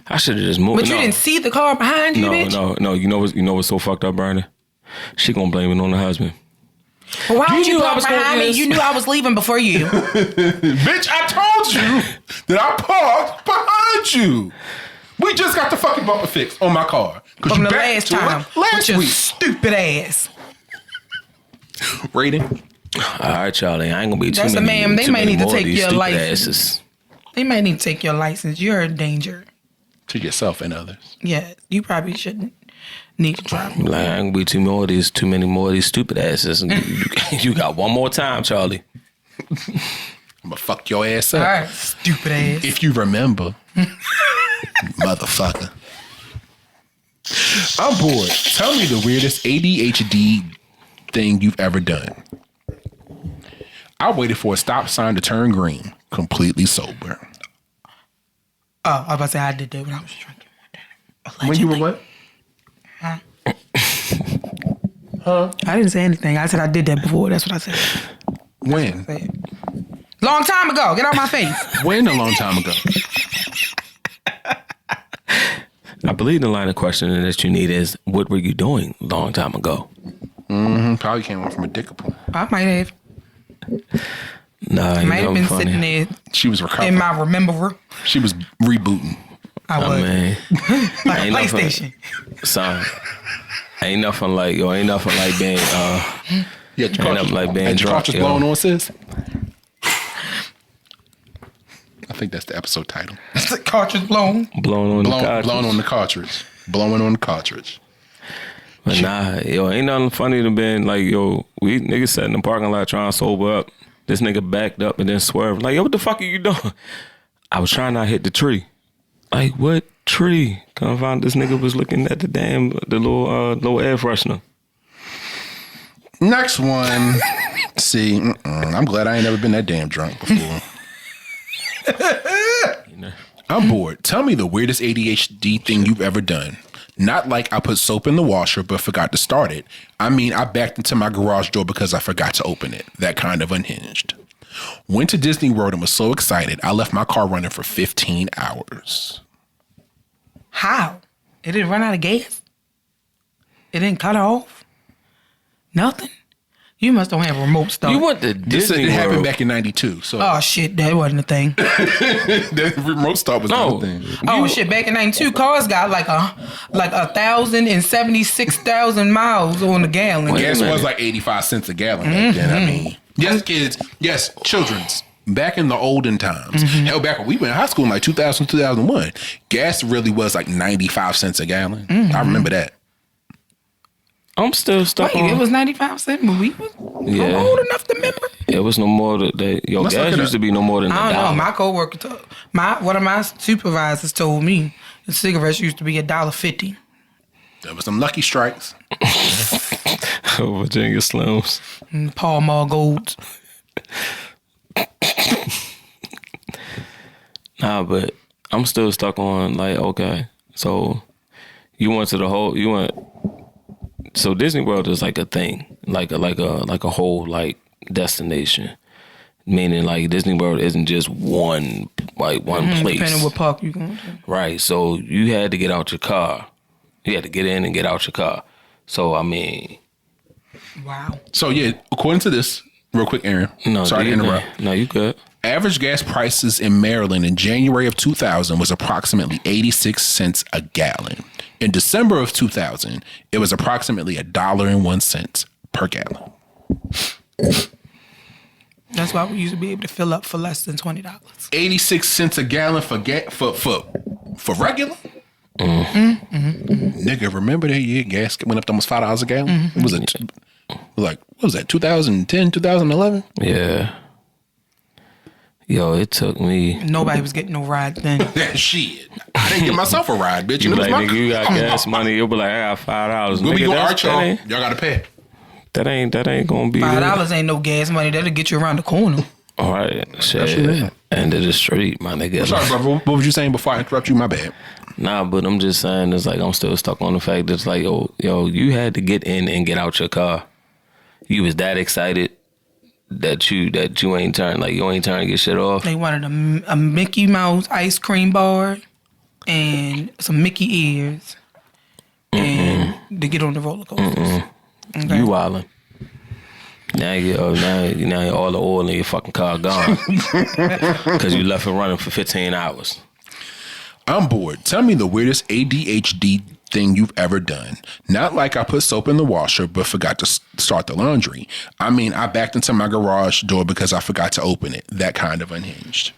I should have just moved. but you didn't see the car behind you, bitch? No. You know what's so fucked up, Brandon? She gonna blame it on the husband. Well, why You would you knew I park was gonna behind do me? this. You knew I was leaving before you. Bitch, I told you that I parked behind you. We just got the fucking bumper fixed on my car. From the last time. Last with your week. stupid ass. Rating. All right, Charlie. I ain't gonna be too That's a many. ma'am. They too might many need to more of take these your stupid license. asses. They might need to take your license. You're a danger. To yourself and others. Yeah, you probably shouldn't need to drive. Like, I ain't gonna be too many more of these stupid asses. You got one more time, Charlie. I'm gonna fuck your ass up. All right, stupid ass. If you remember. Motherfucker. I'm bored. Tell me the weirdest ADHD thing you've ever done. I waited for a stop sign to turn green, completely sober. Oh, I was about to say I did that when I was drinking one day. When you were what? I didn't say anything. I said I did that before. That's what I said. When? Long time ago. Get out my face. When a long time ago? I believe the line of questioning that you need is, what were you doing a long time ago? Probably came on from a dick point. I might have. Nah, I might have been sitting there She was recovering. in my rememberer. She was rebooting. I was. Man, Like a ain't nothing- PlayStation. son, ain't nothing like being Yeah, ain't nothing like being had your drunk. cartridge yo. blown on, sis? I think that's the episode title. It's the cartridge blown. Blown on the cartridge. Blown on the cartridge. Blowing on the cartridge. But nah, yo, ain't nothing funny than being like, yo, we niggas sat in the parking lot trying to sober up. This nigga backed up and then swerved. Like, yo, what the fuck are you doing? I was trying not to hit the tree. Like, what tree? Come find this nigga was looking at the little air freshener. Next one. See, I'm glad I ain't never been that damn drunk before. I'm bored. Tell me the weirdest ADHD thing you've ever done. Not like I put soap in the washer but forgot to start it. I mean, I backed into my garage door because I forgot to open it. That kind of unhinged. Went to Disney World and was so excited, I left my car running for 15 hours. How? It didn't run out of gas? It didn't cut off? Nothing? You must don't have a remote start. You went to Disney World. It happened back in 92. So. Oh, shit, that wasn't a thing. The remote start was not a thing. Oh, shit, back in 92, cars got like 1,076,000 miles on the gallon. Gas was like 85 cents a gallon back then. I mean, yes, kids. Yes, children's. Back in the olden times. Hell, back when we went to high school in like 2000, 2001, gas really was like 95 cents a gallon. I remember that. I'm still stuck on. It was 95 cents when we was old enough to remember. It was no more than yo. Gas used to be no more than I don't $1. know. My coworker, one of my supervisors told me the cigarettes used to be $1.50. There was some lucky strikes. Virginia Slims. And Pall Mall Golds. Nah, but I'm still stuck on like, okay, so you went to so Disney World is like a thing, like a whole like destination, meaning like Disney World isn't just one place. Depending what park you going to. Right. So you had to get out your car. You had to get in and get out your car. So I mean. Wow. So yeah, according to this, real quick, Aaron. No, sorry to interrupt. No, you good. Average gas prices in Maryland in January of 2000 was approximately 86 cents a gallon. In December of 2000, it was approximately $1.01 per gallon. That's why we used to be able to fill up for less than $20. 86 cents a gallon for regular? Nigga, remember that year gas went up to almost $5 a gallon? It was what was that, 2010, 2011? Yeah. Yo, it took me. Nobody was getting no ride then. Shit. I didn't get myself a ride, bitch. You like, nigga, you got gas money. You'll be like, I got $5. When we go art y'all, y'all got to pay. That ain't gonna be $5 ain't no gas money. That'll get you around the corner. All right, shit. End of the street, my nigga. I'm sorry, brother. What was you saying before I interrupt you? My bad. Nah, but I'm just saying, it's like I'm still stuck on the fact that it's like, yo, you had to get in and get out your car. You was that excited that you ain't trying to get shit off. They wanted a Mickey Mouse ice cream bar and some Mickey ears and to get on the roller coasters. Okay. You wildin'. Now all the oil in your fucking car gone because you left it running for 15 hours. I'm bored. Tell me the weirdest ADHD thing you've ever done. Not like I put soap in the washer but forgot to start the laundry. I mean, I backed into my garage door because I forgot to open it. That kind of unhinged.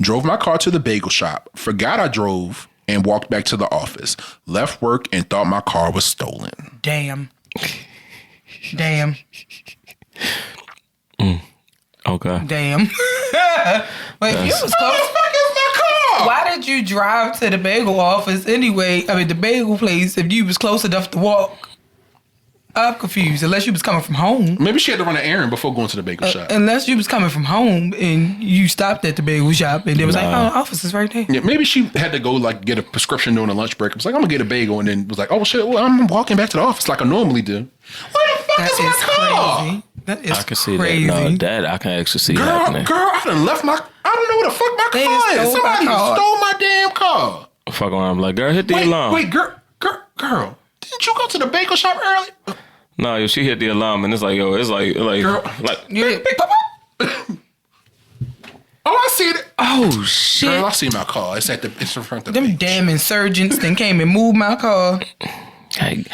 Drove my car to the bagel shop. Forgot I drove and walked back to the office. Left work and thought my car was stolen. Damn. Okay. Damn. Wait, you was close. Why did you drive to the bagel office anyway? I mean, the bagel place, if you was close enough to walk. I'm confused. Unless you was coming from home. Maybe she had to run an errand before going to the bagel shop. Unless you was coming from home and you stopped at the bagel shop and it was like, oh, the office is right there. Yeah, maybe she had to go like get a prescription during a lunch break. It was like, I'm gonna get a bagel, and then was like, oh shit, well, I'm walking back to the office like I normally do. Where the fuck is my car? Crazy. That is I can see crazy. that. No, that I can actually see happening. Girl, I done left my. I don't know where the fuck my car is. Somebody stole my damn car. Fuck around, I'm like, girl, hit the alarm. Wait, girl, didn't you go to the bagel shop early? No, she hit the alarm, and it's like, girl, Yeah. Oh, I see it. Oh shit! Girl, I see my car. It's in front of them me. damn insurgents then came and moved my car. Hey,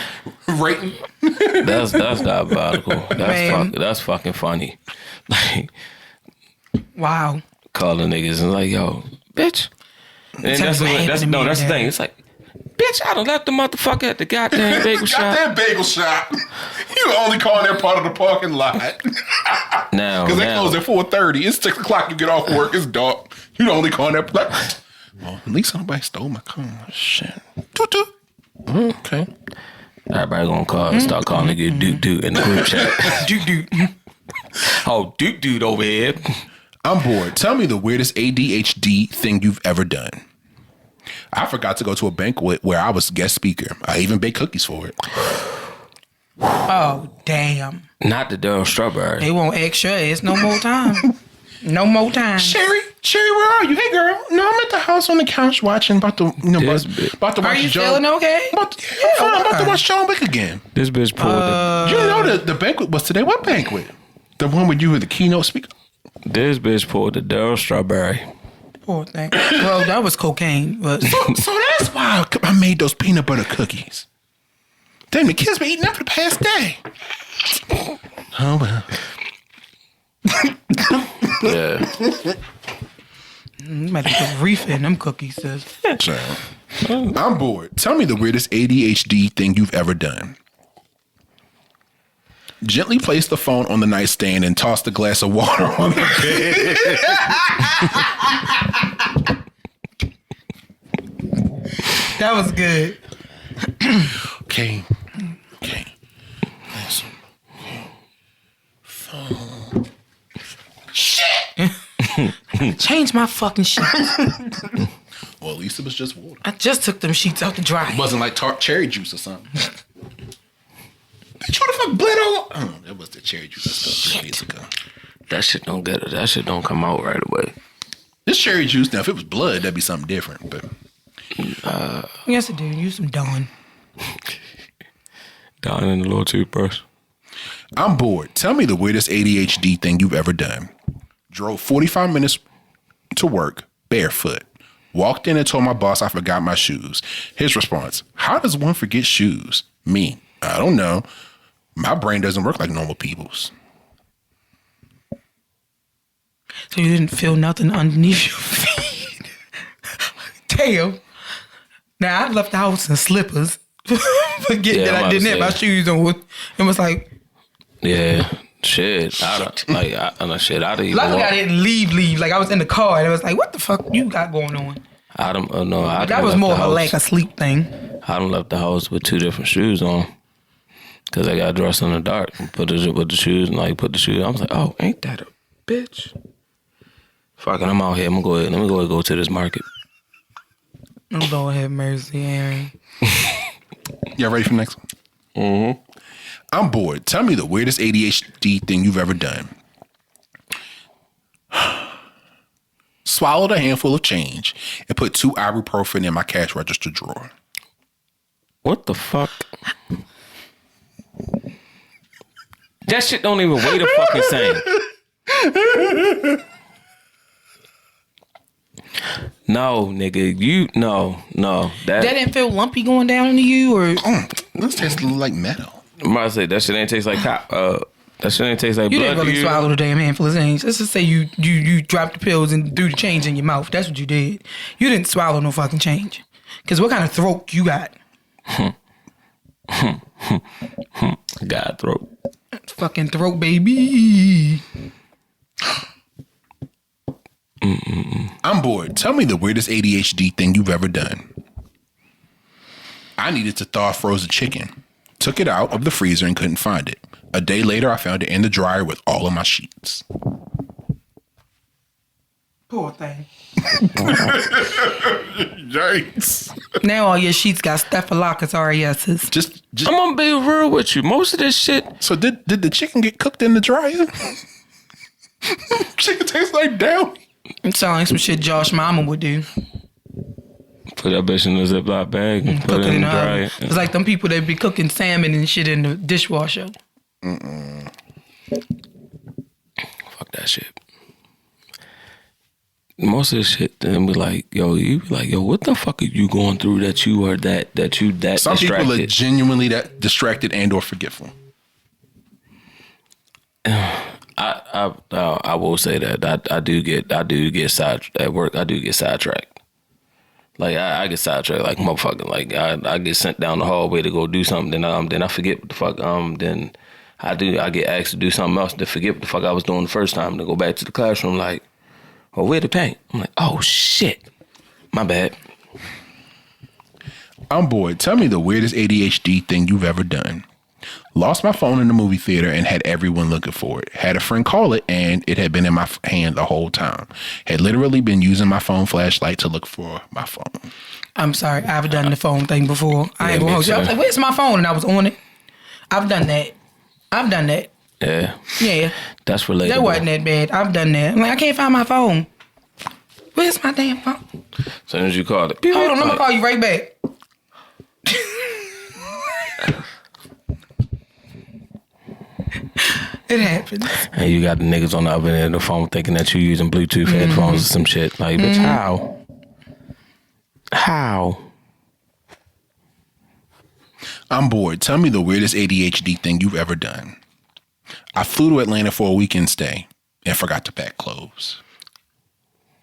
rating. That's diabolical. That's fucking funny. Like, wow. Calling niggas and like, yo, bitch. And that's the thing. It's like, bitch, I done left the motherfucker at the goddamn bagel shop. Goddamn bagel shop. You only calling that part of the parking lot. Now, because they close at 4:30. It's 6 o'clock. You get off work. It's dark. You only calling that. Well, at least somebody stole my car. Shit. Toot. Okay. Everybody gonna call and start calling you Duke in the group chat. Duke. Oh, Duke over here. I'm bored. Tell me the weirdest ADHD thing you've ever done. I forgot to go to a banquet where I was guest speaker. I even baked cookies for it. Oh, damn. Not the Daryl Strawberry. They won't ask your ass no more time. No more time. Sherry, where are you? Hey, girl. No, I'm at the house on the couch watching. About to watch. Are you feeling okay? I'm about to watch John Wick again. This bitch pulled. You know the banquet was today. What banquet? The one where you were the keynote speaker. This bitch pulled the Daryl Strawberry. Poor thing. Well, that was cocaine. But so that's why I made those peanut butter cookies. Damn, the kids been eating that for the past day. Oh well. Yeah. You might have to refill them cookies, sis. I'm bored. Tell me the weirdest ADHD thing you've ever done. Gently place the phone on the nightstand and toss the glass of water on the bed. That was good. Okay. Phone. Shit! Change my fucking sheets. Well, at least it was just water. I just took them sheets out to dry. It wasn't like tart cherry juice or something. Bitch, what the fuck bled all? Oh, that was the cherry juice stuff 3 days ago. That shit don't get it. That shit don't come out right away. This cherry juice, now if it was blood, that'd be something different. But Yes, it did. Use some Dawn. Down in the little toothbrush. I'm bored. Tell me the weirdest ADHD thing you've ever done. Drove 45 minutes to work barefoot. Walked in and told my boss I forgot my shoes. His response: how does one forget shoes? Me: I don't know. My brain doesn't work like normal people's. So you didn't feel nothing underneath your feet. Damn. Now I left the house in slippers. Forget that I didn't have my shoes on. It was like, yeah, shit. I'd even luckily I didn't leave. Like I was in the car and it was like, what the fuck you got going on? That was more of a lack of sleep thing. I done left the house with 2 different shoes on. Cause I got dressed in the dark. Put the shoes and put the shoes. I was like, oh, ain't that a bitch? Fuck it, I'm out here. Let me go ahead and go to this market. Lord have mercy, Aaron. Y'all ready for the next one? Mm-hmm. I'm bored. Tell me the weirdest ADHD thing you've ever done. Swallowed a handful of change and put 2 ibuprofen in my cash register drawer. What the fuck? That shit don't even weigh the fucking same. No, nigga, no. That didn't feel lumpy going down into you, or This tastes like metal. I might say that shit ain't taste like cop. That shit ain't taste like you blood. didn't really swallow the damn handful of change. Let's just say you dropped the pills and threw the change in your mouth. That's what you did. You didn't swallow no fucking change. Cause what kind of throat you got? God throat. Fucking throat, baby. I'm bored. Tell me the weirdest ADHD thing you've ever done. I needed to thaw frozen chicken. Took it out of the freezer and couldn't find it. A day later, I found it in the dryer with all of my sheets. Poor thing. Yikes. Now all your sheets got Staphylococcus aureus. Just I'm gonna be real with you. Most of this shit. So did the chicken get cooked in the dryer? Chicken tastes like down. It sounds like some shit Josh Mama would do. Put that bitch in a Ziploc bag and put it in the dryer. It's like them people that be cooking salmon and shit in the dishwasher. Fuck that shit. Most of the shit, then be like, yo, what the fuck are you going through that you are that Some distracted? people are genuinely that distracted and or forgetful. I will say that I do get side at work. I do get sidetracked. Like I get sidetracked like motherfucking. Like I get sent down the hallway to go do something. Then I forget what the fuck. Then I get asked to do something else to forget what the fuck I was doing the first time. To go back to the classroom like, oh, where the paint? I'm like, oh shit, my bad. I'm bored. Tell me the weirdest ADHD thing you've ever done. Lost my phone in the movie theater and had everyone looking for it. Had a friend call it and it had been in my hand the whole time. Had literally been using my phone flashlight to look for my phone. I'm sorry. I've done the phone thing before. I ain't gonna hold you. I was like, where's my phone? And I was on it. I've done that. Yeah. Yeah. That's relatable. That wasn't that bad. I've done that. I'm like, I can't find my phone. Where's my damn phone? As soon as you call it. Hold on, I'm gonna call you right back. It happens. And you got the niggas on the other end of the phone thinking that you using Bluetooth headphones or some shit. Like, bitch, how? How? I'm bored. Tell me the weirdest ADHD thing you've ever done. I flew to Atlanta for a weekend stay and forgot to pack clothes.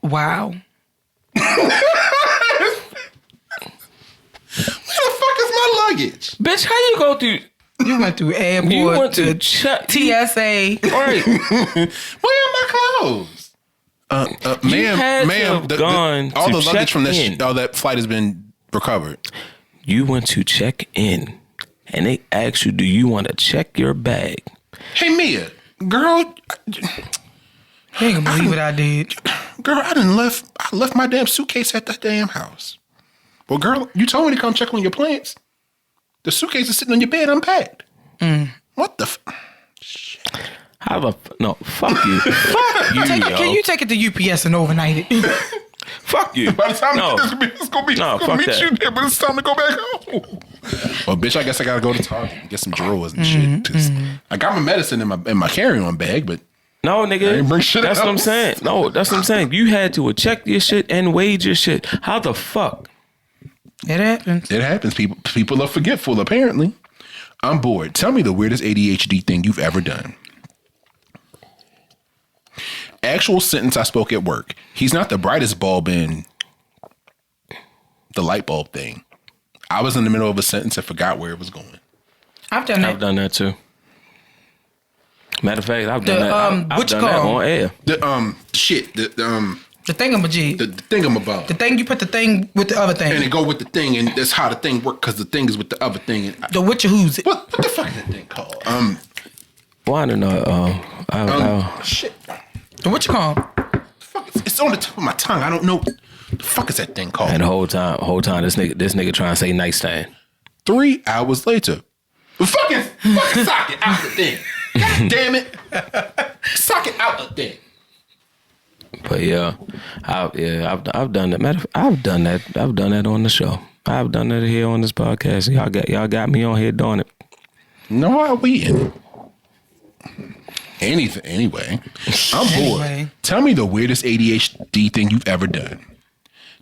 Wow. Where the fuck is my luggage? Bitch, how you go through? You went through airport. You went to TSA. Right. Where are my clothes? Ma'am, all the luggage from that flight has been recovered. You went to check in, and they asked you, "Do you want to check your bag?" Hey, Mia, girl. You ain't gonna believe what I did. Girl, I left my damn suitcase at the damn house. Well, girl, you told me to come check on your plants. The suitcase is sitting on your bed unpacked. What the shit. No, fuck you. Fuck you, Can you take it to UPS and overnight it? Fuck you. By the time it's gonna be meet you there, but it's time to go back home. Well, bitch, I guess I gotta go to Target and get some drawers and shit. Cause I got my medicine in my carry-on bag, but no, nigga. I ain't bring shit that's else. what I'm saying. No, that's what I'm saying. You had to check your shit and weigh your shit. How the fuck? It happens. It happens. People are forgetful, apparently. I'm bored. Tell me the weirdest ADHD thing you've ever done. Actual sentence I spoke at work. He's not the brightest bulb in the light bulb thing. I was in the middle of a sentence and forgot where it was going. I've done that. I've done that too. Matter of fact, I've done that. I've done that on air. The thingamajig. The thingamabob. The thing you put the thing with the other thing. And it go with the thing, and that's how the thing work because the thing is with the other thing. And the what you who's it? What the fuck is that thing called? Well, I don't know. Shit. The what you call? Fuck, it's on the tip of my tongue. I don't know. The fuck is that thing called? And the whole time, this nigga trying to say nightstand. 3 hours later, the fucking socket out the thing. God damn it! Socket out the thing. But yeah, I've done that. I've done that on the show. I've done that here on this podcast. Y'all got me on here doing it. No, we in it. Anyway, I'm bored. Tell me the weirdest ADHD thing you've ever done.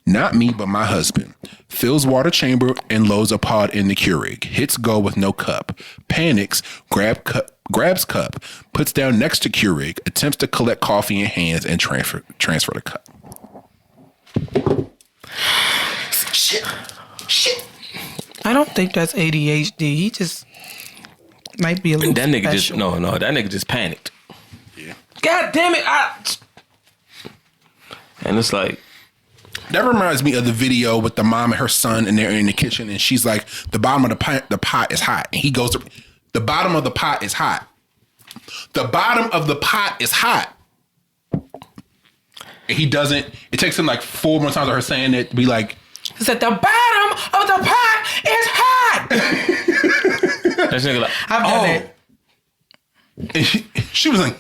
Not me, but my husband. Fills water chamber and loads a pod in the Keurig. Hits go with no cup. Panics, grabs cup, puts down next to Keurig, attempts to collect coffee in hands and transfer the cup. Shit. I don't think that's ADHD. He just might be a little that nigga special. That nigga just panicked. Yeah. God damn it. And it's like, that reminds me of the video with the mom and her son, and they're in the kitchen, and she's like, the bottom of the pot is hot. And he goes to, the bottom of the pot is hot. The bottom of the pot is hot. And he doesn't, it takes him like 4 more times of her saying it to be like, he said, the bottom of the pot is hot. that nigga like, I've done that. And she was like,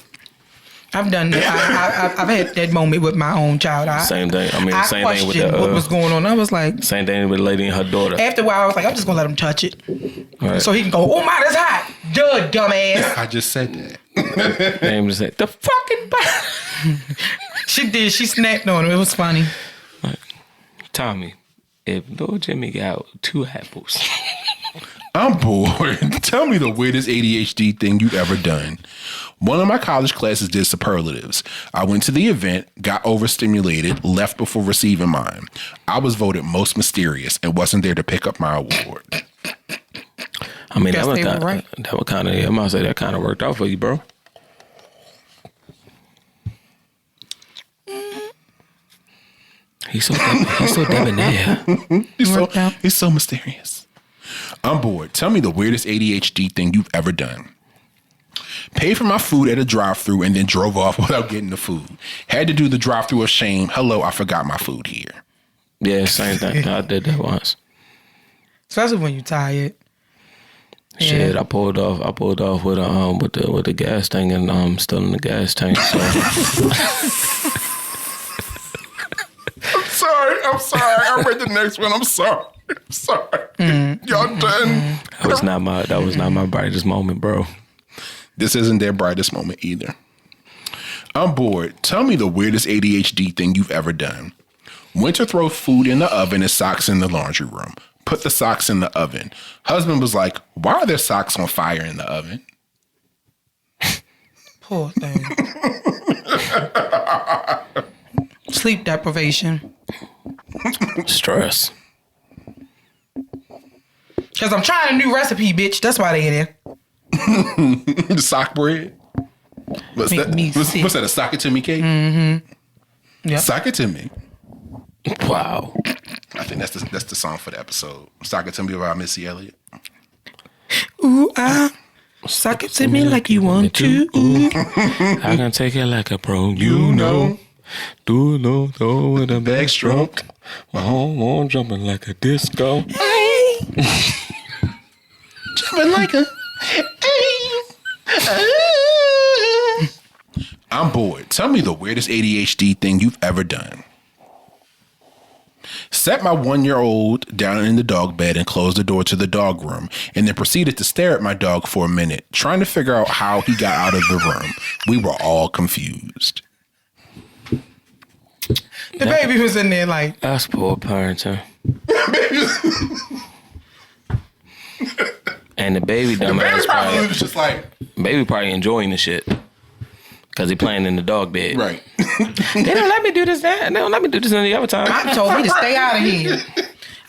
I've done that. I've had that moment with my own child. Same thing. I mean, same thing with what was going on. I was like, same thing with the lady and her daughter. After a while, I was like, I'm just gonna let him touch it, right. So he can go, oh my, that's hot, duh, dumbass. I just said that. Name just said the fucking bottom. She did. She snapped on him. It was funny. Tommy, if little Jimmy got 2 apples. I'm bored. Tell me the weirdest ADHD thing you've ever done. One of my college classes did superlatives. I went to the event, got overstimulated, left before receiving mine. I was voted most mysterious and wasn't there to pick up my award. I mean, right. that kind of, I might say that kind of worked out for you, bro. He's so debonair. He's so mysterious. I'm bored. Tell me the weirdest ADHD thing you've ever done. Paid for my food at a drive-thru and then drove off without getting the food. Had to do the drive-thru of shame. Hello, I forgot my food here. Yeah, same thing. I did that once. Especially when you're tired. Shit, I pulled off with the gas tank and still in the gas tank. So. I'm sorry. I read the next one. I'm sorry. Y'all done. That was not my brightest moment, bro. This isn't their brightest moment either. I'm bored. Tell me the weirdest ADHD thing you've ever done. Went to throw food in the oven and socks in the laundry room. Put the socks in the oven. Husband was like, why are there socks on fire in the oven? Poor thing. Sleep deprivation. Stress. Because I'm trying a new recipe, bitch. That's why they in there. The sock bread? What's that, a sock it to me cake? Mm-hmm. Yep. Sock it to me. Wow. I think that's the song for the episode. Sock it to me by Missy Elliott. Ooh, sock it to me like you want to. Ooh. I can take it like a pro, you know. Do with a backstroke. My hormone jumping like a disco. Hey. Jumping like a... I'm bored. Tell me the weirdest ADHD thing you've ever done. Sat my 1-year-old down in the dog bed and closed the door to the dog room, and then proceeded to stare at my dog for a minute, trying to figure out how he got out of the room. We were all confused. The baby was in there like... That's poor parenting. And the baby dumbass probably was just like... Baby probably enjoying the shit. Because he playing in the dog bed. Right. They don't let me do this, that. They don't let me do this any other time. I told me to stay out of here.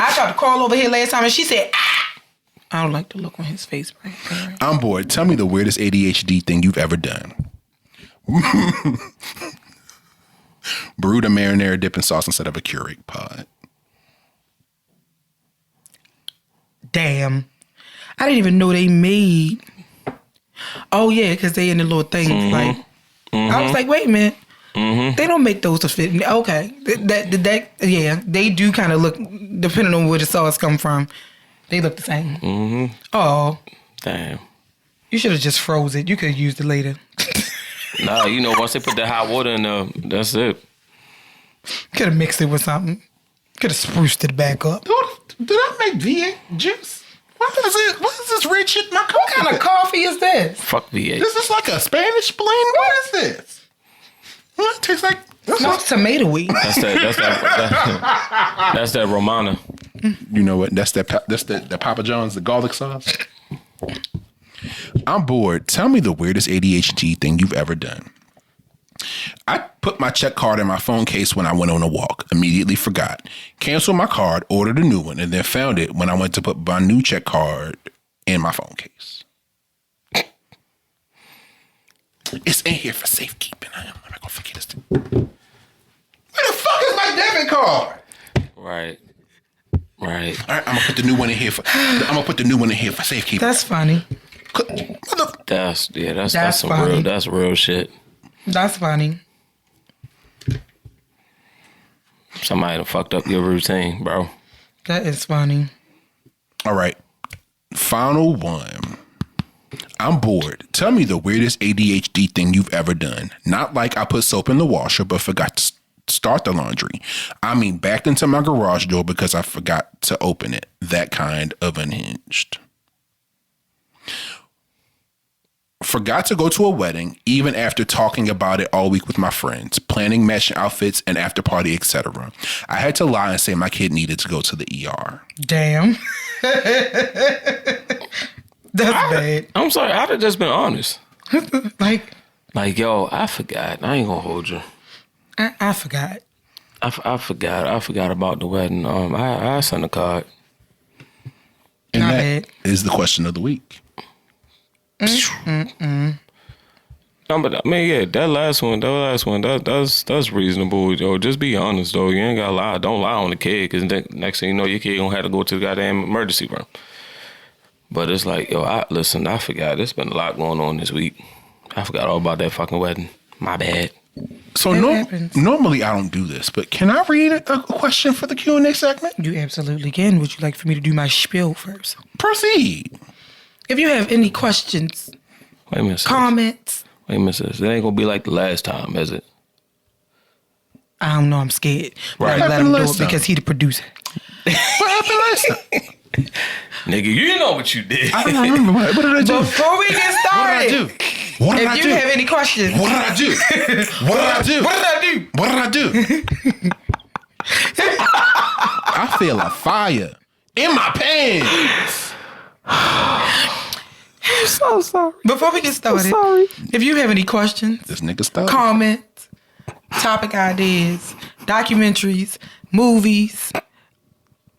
I tried to crawl over here last time and she said, ah. I don't like the look on his face. Right? I'm bored. Tell me the weirdest ADHD thing you've ever done. Brewed a marinara dipping sauce instead of a Keurig pod. Damn. I didn't even know they made. Oh, yeah, because they in the little things. Mm-hmm. Like, I was like, wait a minute. Mm-hmm. They don't make those to fit. Okay. Yeah, they do kind of look, depending on where the sauce come from, they look the same. Mm-hmm. Oh. Damn. You should have just froze it. You could have used it later. Nah, once they put the hot water in there, that's it. Could have mixed it with something. Could have spruced it back up. Did I make V8 juice? What is this red shit in my coffee? What kind of coffee is this? Fuck V8. This is like a Spanish blend? What is this? It tastes like... It smells tomatoey. That's that Romana. You know what? That's the Papa John's, the garlic sauce. I'm bored. Tell me the weirdest ADHD thing you've ever done. I put my check card in my phone case when I went on a walk. Immediately forgot. Canceled my card, ordered a new one, and then found it when I went to put my new check card in my phone case. It's in here for safekeeping. I'm not going to forget this thing. Where the fuck is my debit card? Right. All right, I'm going to put the new one in here for safekeeping. That's funny. That's some funny. real, that's real shit. That's funny. Somebody done fucked up your routine, bro. That is funny. All right. Final one. I'm bored. Tell me the weirdest ADHD thing you've ever done. Not like I put soap in the washer, but forgot to start the laundry. I mean, backed into my garage door because I forgot to open it. That kind of unhinged. Forgot to go to a wedding, even after talking about it all week with my friends, planning matching outfits and after party, etc. I had to lie and say my kid needed to go to the ER. Damn. That's bad. I'm sorry, I'd have just been honest. Like, yo, I forgot. I ain't gonna hold you. I forgot. I forgot about the wedding. I sent a card. And Not that bad. is the question of the week. No, but I mean, yeah, that last one, that's reasonable. Yo, just be honest though. You ain't gotta lie. Don't lie on the kid, because next thing you know, your kid gonna have to go to the goddamn emergency room. But it's like, yo, I forgot. There's been a lot going on this week. I forgot all about that fucking wedding. My bad. So normally I don't do this, but can I read a question for the Q&A segment? You absolutely can. Would you like for me to do my spiel first? Proceed. If you have any questions, Wait a minute, comments. Wait a minute, sis. It ain't gonna be like the last time, is it? I don't know. I'm scared. Right. I let him do it because he the producer. What happened last time? Nigga, you know what you did. I don't remember. What did I do? Before we get started, What did I do? if you have any questions, What did I do? What did I do? What did I do? What did I do? I feel a fire in my pants. I'm so sorry. Before we get started, if you have any questions, This nigga stuck. comments, topic ideas, documentaries, movies,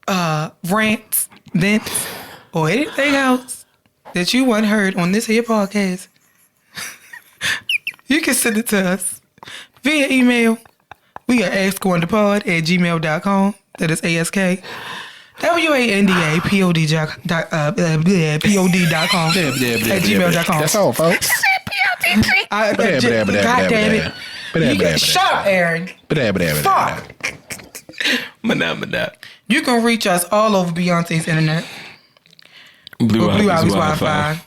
rants, vents, or anything else that you want heard on this here podcast, you can send it to us via email. We are askwanderpod@gmail.com. That is ASK. WANDAPOD.com at gmail.com. That's all, folks. God damn it. Shut up, Aaron. Fuck. Madame. You can reach us all over Beyonce's internet. Blue Ivy's Wi-Fi.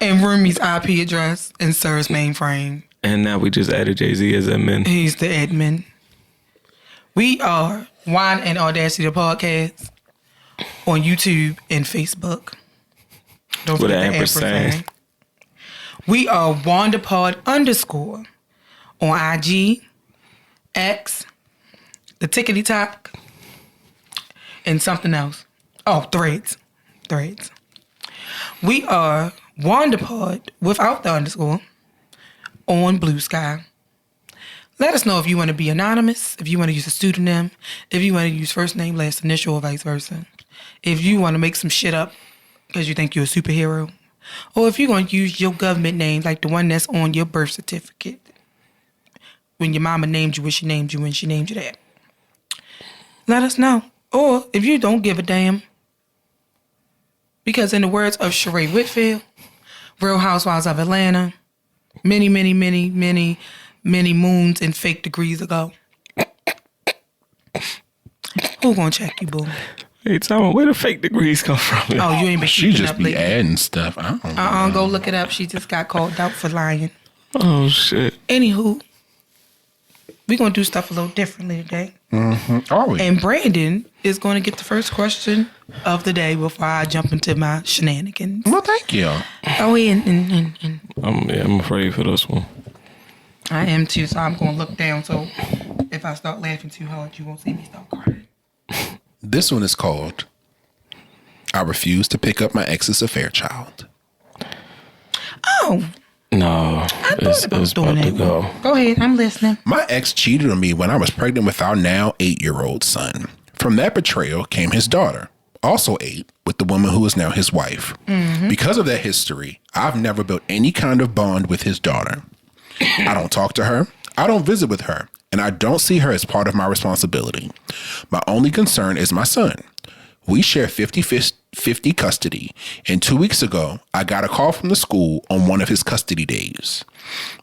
And Rumi's IP address and Sir's mainframe. And now we just added Jay-Z as admin. He's the admin. We are Wine and Audacity the podcast on YouTube and Facebook. Don't With forget an the ampersand. ampersand. We are WandaPod_ on IG, X, the Tickety Talk, and something else. Oh, Threads. We are WandaPod without the underscore on Blue Sky. Let us know if you want to be anonymous, if you want to use a pseudonym, if you want to use first name, last initial, or vice versa. If you want to make some shit up because you think you're a superhero, or if you're going to use your government name like the one that's on your birth certificate. When your mama named you what she named you when she named you that. Let us know. Or if you don't give a damn, because in the words of Sheree Whitfield, Real Housewives of Atlanta, many moons and fake degrees ago. Who gonna check you, boo? Hey, tell me where the fake degrees come from. Oh, you ain't been She keeping just up be lately. adding stuff. I don't know. Go look it up. She just got called out for lying. Oh, shit. Anywho, we gonna do stuff a little differently today. Mm-hmm. Are we? And Brandon is going to get the first question of the day before I jump into my shenanigans. Well, thank you. Oh, and I'm afraid for this one. I am too, so I'm going to look down. So if I start laughing too hard, you won't see me start crying. This one is called I Refuse to Pick Up My Ex's Affair Child. Oh, No, I thought about doing that. go. Go ahead, I'm listening. My ex cheated on me when I was pregnant with our now 8-year-old son. From that betrayal came his daughter, also 8, with the woman who is now his wife. Mm-hmm. Because of that history, I've never built any kind of bond with his daughter. I don't talk to her, I don't visit with her, and I don't see her as part of my responsibility. My only concern is my son. We share 50-50 custody, and 2 weeks ago, I got a call from the school on one of his custody days.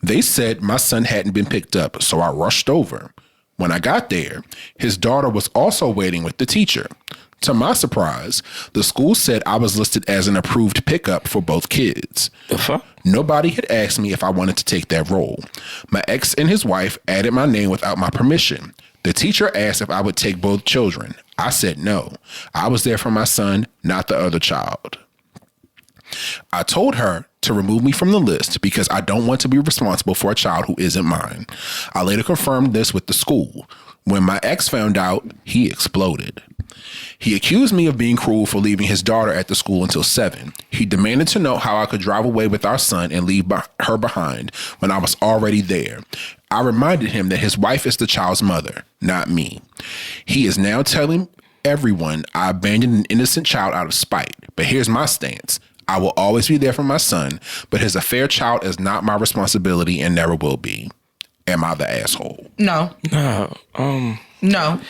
They said my son hadn't been picked up, so I rushed over. When I got there, his daughter was also waiting with the teacher. To my surprise, the school said I was listed as an approved pickup for both kids. The fuck? Nobody had asked me if I wanted to take that role. My ex and his wife added my name without my permission. The teacher asked if I would take both children. I said no. I was there for my son, not the other child. I told her to remove me from the list because I don't want to be responsible for a child who isn't mine. I later confirmed this with the school. When my ex found out, he exploded. He accused me of being cruel for leaving his daughter at the school until 7. He demanded to know how I could drive away with our son and leave her behind when I was already there. I reminded him that his wife is the child's mother, not me. He is now telling everyone I abandoned an innocent child out of spite. But here's my stance. I will always be there for my son, but his affair child is not my responsibility and never will be. Am I the asshole? No. No. No.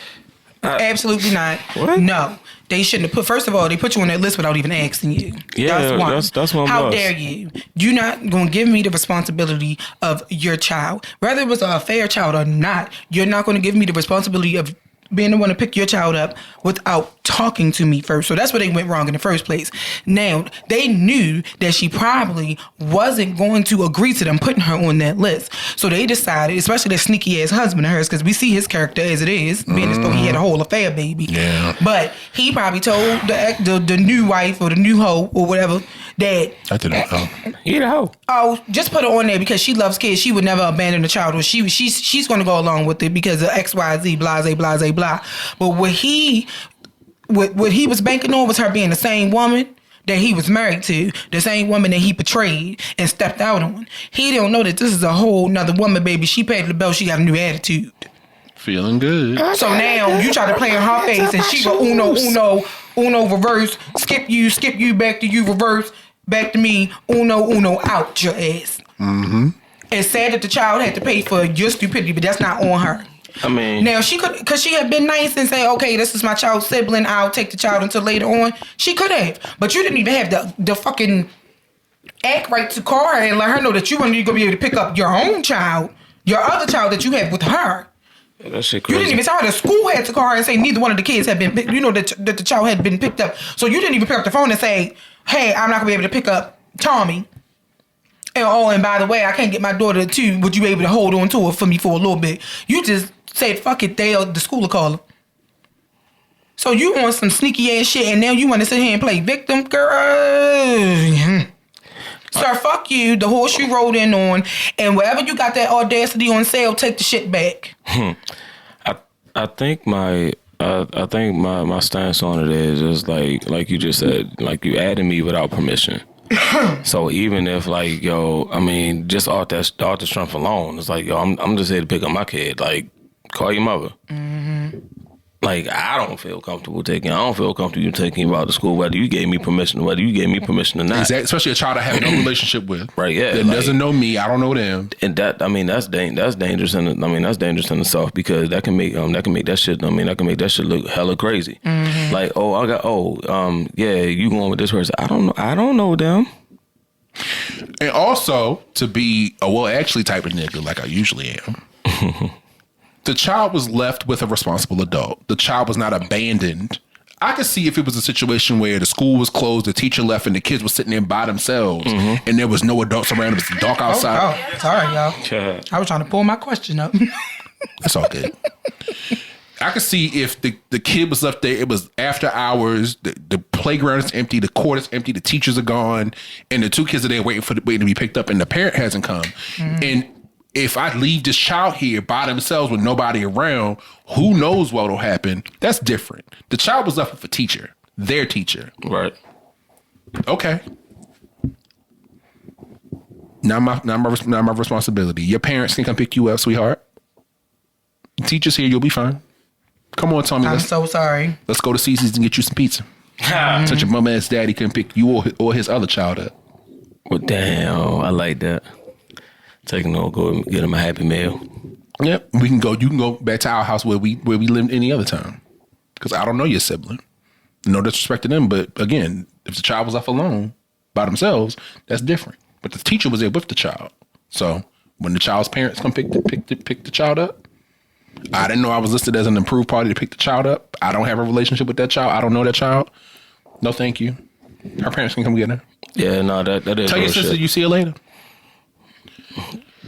Absolutely not. What? No. They shouldn't have put. First of all, they put you on that list without even asking you. Yeah, that's one. How dare you? You're not gonna give me the responsibility of your child, whether it was a fair child or not. You're not gonna give me the responsibility of being the one to pick your child up without talking to me first. So that's where they went wrong in the first place. Now, they knew that she probably wasn't going to agree to them putting her on that list. So they decided, especially the sneaky ass husband of hers, because we see his character as it is, being as though he had a whole affair, baby. Yeah. But he probably told the new wife or the new hoe or whatever that I didn't know. You know. oh, just put her on there because she loves kids. She would never abandon a child, or she's going to go along with it because of X, Y, Z, blase, blase, blah. But what he was banking on was her being the same woman that he was married to, the same woman that he betrayed and stepped out on. He don't know that this is a whole nother woman, baby. She paid the bill. She got a new attitude. Feeling good. So now you try to play in her face and she go uno, reverse, skip you, back to you, reverse, back to me, uno, out your ass. Mm-hmm. It's sad that the child had to pay for your stupidity, but that's not on her. I mean, now she could, because she had been nice and say, okay, this is my child's sibling, I'll take the child until later on. She could have, but you didn't even have the fucking act right to call her and let her know that you weren't going to be able to pick up your own child, your other child that you had with her. Yeah, that shit crazy. You didn't even tell her the school had to call her and say neither one of the kids had been, that the child had been picked up. So you didn't even pick up the phone and say, hey, I'm not going to be able to pick up Tommy. And by the way, I can't get my daughter too. Would you be able to hold on to her for me for a little bit? You just said, fuck it, the school will call her. So you on some sneaky ass shit and now you want to sit here and play victim? Girl. Sir, fuck you. The horse you rode in on, and wherever you got that Audacity on sale, take the shit back. I think my stance on it is just like you just said, like you added me without permission. So even if like, yo, I mean, just off the strength alone, it's like, yo, I'm just here to pick up my kid. Like, call your mother. Mm-hmm. Like, I don't feel comfortable taking you taking him out to school, whether you gave me permission or not. Exactly. Especially a child I have no relationship with. Right, yeah. That doesn't know me, I don't know them. And that's dangerous that's dangerous in itself, because that can make that shit look hella crazy. Mm-hmm. Like, you going with this person. I don't know them. And also to be a actually type of nigga like I usually am. The child was left with a responsible adult. The child was not abandoned. I could see if it was a situation where the school was closed, the teacher left, and the kids were sitting there by themselves, and there was no adults around. It was dark outside. Oh, sorry, y'all. I was trying to pull my question up. That's all good. I could see if the kid was left there, it was after hours, the playground is empty, the court is empty, the teachers are gone, and the two kids are there waiting to be picked up, and the parent hasn't come. Mm. And if I leave this child here by themselves with nobody around, who knows what'll happen? That's different. The child was left with a teacher, their teacher. Right. Okay. Not my responsibility. Your parents can come pick you up, sweetheart. The teacher's here, you'll be fine. Come on, Tommy. I'm so sorry. Let's go to Cece's and get you some pizza. Such your mama and daddy can pick you or his other child up. Well, damn, I like that. Taking on, go and get him a Happy Meal. Yep, we can go. You can go back to our house where we lived any other time. Because I don't know your sibling. No disrespect to them, but again, if the child was left alone by themselves, that's different. But the teacher was there with the child. So when the child's parents come pick the child up, I didn't know I was listed as an approved party to pick the child up. I don't have a relationship with that child. I don't know that child. No, thank you. Her parents can come get her. Yeah, no, that is. Tell your sister you see her later.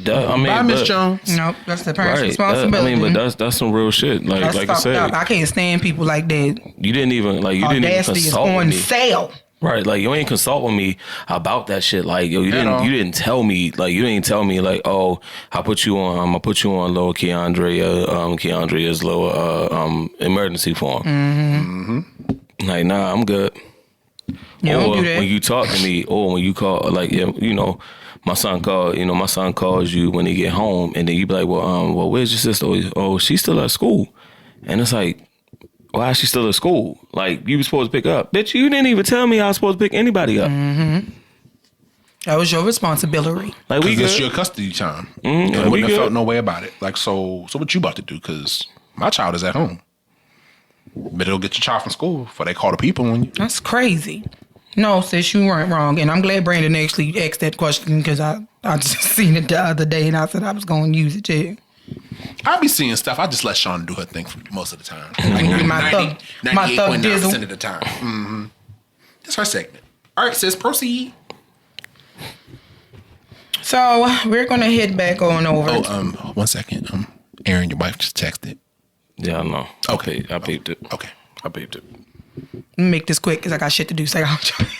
Bye, Miss Jones. Nope, that's the parent's responsibility. But that's some real shit. Like I said, I can't stand people like that. You didn't even Audacity consult is on with me. sale. Right, like you ain't consult with me about that shit. Like, yo, you didn't tell me. Like, you didn't tell me like, oh, I put you on. I'm gonna put you on little Keandrea's little emergency form. Mm-hmm. Like, nah, I'm good. You don't do that. When you talk to me, or when you call, like, you know, my son calls you when he get home, and then you be like, well, where's your sister? Oh, she's still at school, and it's like, why is she still at school? Like, you were supposed to pick up. Bitch, you didn't even tell me I was supposed to pick anybody up. Mm-hmm. That was your responsibility. Like, it's your custody time. Mm-hmm. I wouldn't have felt no way about it. Like, so what you about to do? Because my child is at home. But it'll get your child from school before they call the people on you. That's crazy. No, sis, you weren't wrong. And I'm glad Brandon actually asked that question because I just seen it the other day and I said I was going to use it too. I'll be seeing stuff. I just let Shauna do her thing for most of the time. My thug 98.9% of the time. Mm-hmm. That's her segment. All right, sis, proceed. So we're going to head back on over. Oh, 1 second. Aaron, your wife just texted. Yeah, I know. Okay. I peeped it. Okay. I peeped it. Let me make this quick because I got shit to do. Say,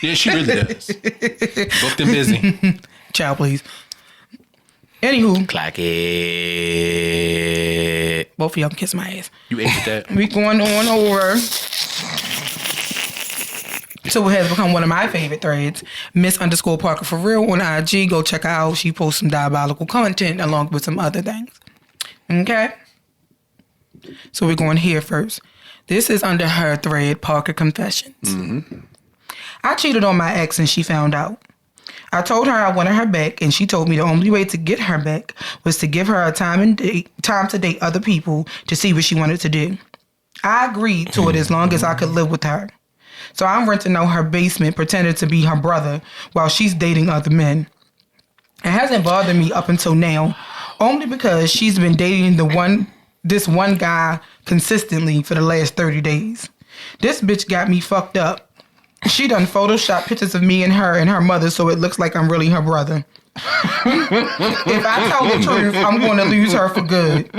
yeah, she really does. Booked and busy. Ciao, please. Anywho. Clack it. Both of y'all can kiss my ass. You ate with that? We going on over. So it has become one of my favorite threads. Miss_Parker for real on IG. Go check her out. She posts some diabolical content along with some other things. Okay? So we're going here first. This is under her thread, Parker Confessions. Mm-hmm. I cheated on my ex and she found out. I told her I wanted her back and she told me the only way to get her back was to give her a time to date other people to see what she wanted to do. I agreed to it as long as I could live with her. So I'm renting out her basement, pretending to be her brother while she's dating other men. It hasn't bothered me up until now, only because she's been dating this one guy consistently for the last 30 days. This bitch got me fucked up. She done Photoshop pictures of me and her mother so it looks like I'm really her brother. If I tell the truth, I'm going to lose her for good.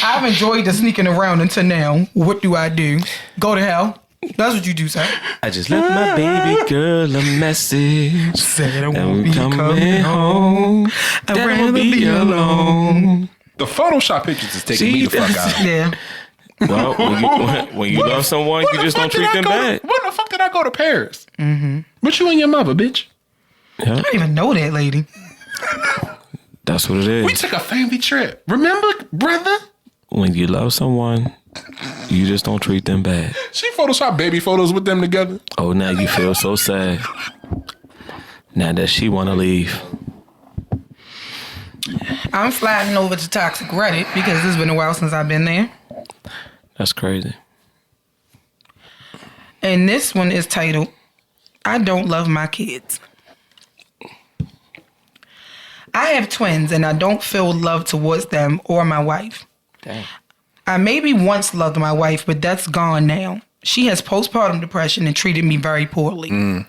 I've enjoyed the sneaking around until now. What do I do? Go to hell? That's what you do, sir. I just left my baby girl a message. Said I and won't we be coming home. I'd rather be alone. The Photoshop pictures is taking me the fuck out. Yeah. Well, when you love someone, you just don't treat them bad. When the fuck did I go to Paris? Mm-hmm. But you and your mother, bitch. Yeah. I don't even know that lady. That's what it is. We took a family trip. Remember, brother? When you love someone, you just don't treat them bad. She photoshopped baby photos with them together. Oh, now you feel so sad. Now that she want to leave. I'm sliding over to Toxic Reddit because it's been a while since I've been there. That's crazy. And this one is titled, I Don't Love My Kids. I have twins and I don't feel love towards them or my wife. Dang. I maybe once loved my wife, but that's gone now. She has postpartum depression and treated me very poorly.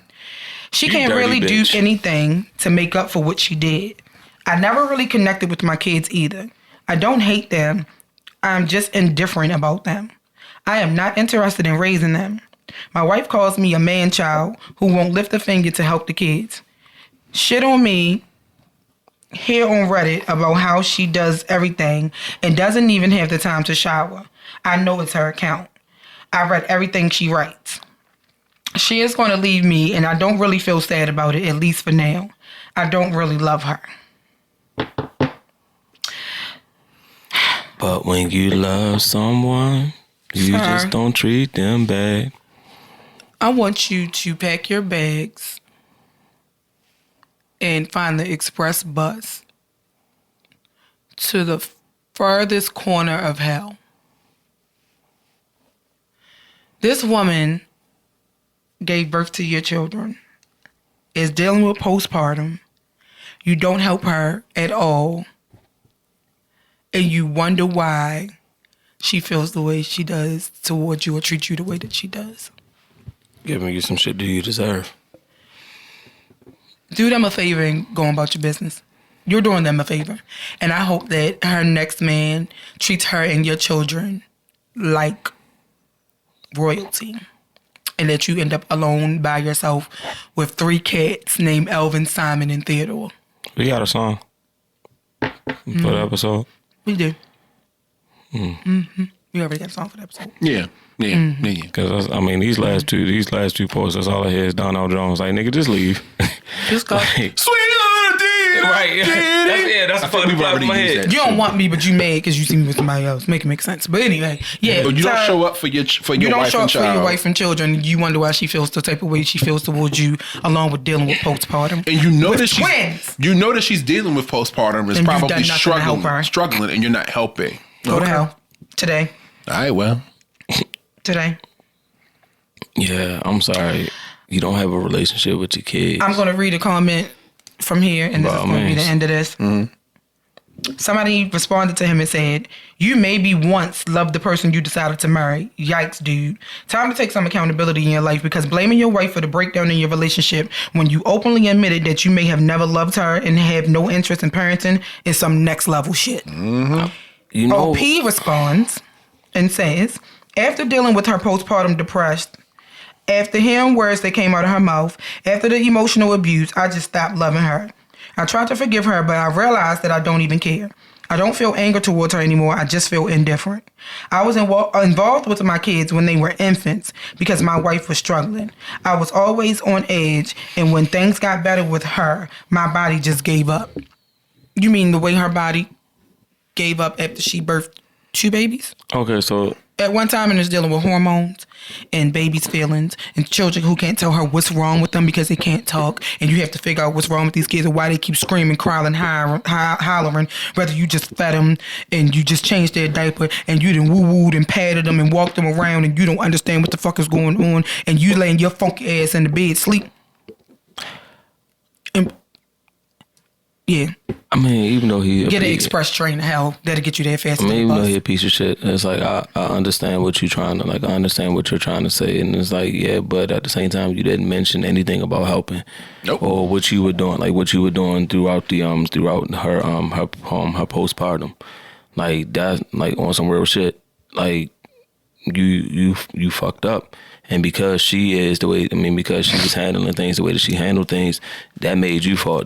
She can't really do anything to make up for what she did. I never really connected with my kids either. I don't hate them. I'm just indifferent about them. I am not interested in raising them. My wife calls me a man-child who won't lift a finger to help the kids. Shit on me here on Reddit about how she does everything and doesn't even have the time to shower. I know it's her account. I read everything she writes. She is going to leave me and I don't really feel sad about it, at least for now. I don't really love her. But when you love someone, you just don't treat them bad. I want you to pack your bags and find the express bus to the furthest corner of hell. This woman gave birth to your children, is dealing with postpartum. You don't help her at all. And you wonder why she feels the way she does towards you or treats you the way that she does. Giving you some shit that you deserve. Do them a favor and go about your business. You're doing them a favor. And I hope that her next man treats her and your children like royalty. And that you end up alone by yourself with 3 cats named Elvin, Simon, and Theodore. We got a song for the episode. We do. Mm-hmm. We already got a song for the episode. Yeah. Because I mean, these last two posts, that's all I hear is Donald Jones. Like, nigga, just leave. Just go. Sweet little deed. Right. That's the fucking part of my head. You don't want me, but you mad because you see me with somebody else. Make it make sense. But anyway, yeah. But you don't show up for your wife and child. You don't show up for your wife and children. You wonder why she feels the type of way she feels towards you, along with dealing with postpartum. And you know that twins. You know that she's dealing with postpartum. Is probably struggling, and you're not helping. Go to hell today. All right, well. today. Yeah, I'm sorry. You don't have a relationship with your kids. I'm going to read a comment from here, and this is going to be the end of this. Mm-hmm. Somebody responded to him and said, "You maybe once loved the person you decided to marry. Yikes, dude. Time to take some accountability in your life, because blaming your wife for the breakdown in your relationship when you openly admitted that you may have never loved her and have no interest in parenting is some next level shit." Mm-hmm. You know, OP responds and says, "After dealing with her postpartum depression, after hearing words that came out of her mouth, after the emotional abuse, I just stopped loving her. I tried to forgive her, but I realized that I don't even care. I don't feel anger towards her anymore. I just feel indifferent. I was involved with my kids when they were infants because my wife was struggling. I was always on edge, and when things got better with her, my body just gave up." You mean the way her body gave up after she birthed 2 babies? Okay, so at one time, and it's dealing with hormones and babies' feelings and children who can't tell her what's wrong with them because they can't talk, and you have to figure out what's wrong with these kids and why they keep screaming, crying, hollering, whether you just fed them and you just changed their diaper and you done woo-wooed and patted them and walked them around and you don't understand what the fuck is going on and you laying your funky ass in the bed sleep. And yeah. I mean, even though he get an express train to hell, that'll get you there faster. I mean, even though he a piece of shit, it's like I understand what you're trying to I understand what you're trying to say, and it's like, yeah, but at the same time, you didn't mention anything about helping, nope, or what you were doing, like what you were doing throughout the throughout her postpartum, like that, like on some real shit, like you fucked up. And because she is the way, because she was handling things the way that she handled things, that made you fall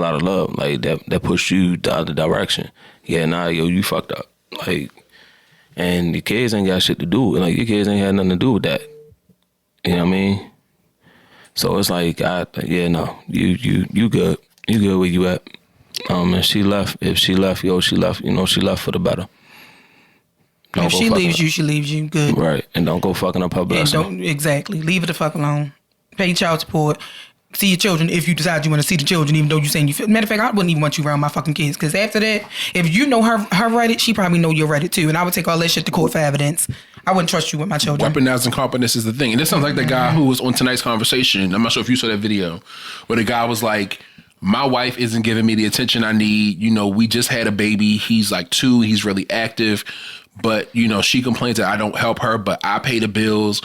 out of love. Like that pushed you the other direction. Yeah, you fucked up. Like, and your kids ain't got shit to do with it. Like, your kids ain't had nothing to do with that. You know what I mean? So it's like, you good. You good where you at. And she left, she left for the better. If she leaves you, she leaves you. Good. Right. And don't go fucking up her blessing. Don't, exactly. Leave it the fuck alone. Pay child support. See your children if you decide you want to see the children, even though you're saying you feel. Matter of fact, I wouldn't even want you around my fucking kids, because after that, if you know her Reddit, she probably know your Reddit too. And I would take all that shit to court for evidence. I wouldn't trust you with my children. Weaponizing competence is the thing. And this sounds like the guy who was on tonight's conversation. I'm not sure if you saw that video, where the guy was like, my wife isn't giving me the attention I need. You know, we just had a baby. He's like 2. He's really active. But, she complains that I don't help her, but I pay the bills.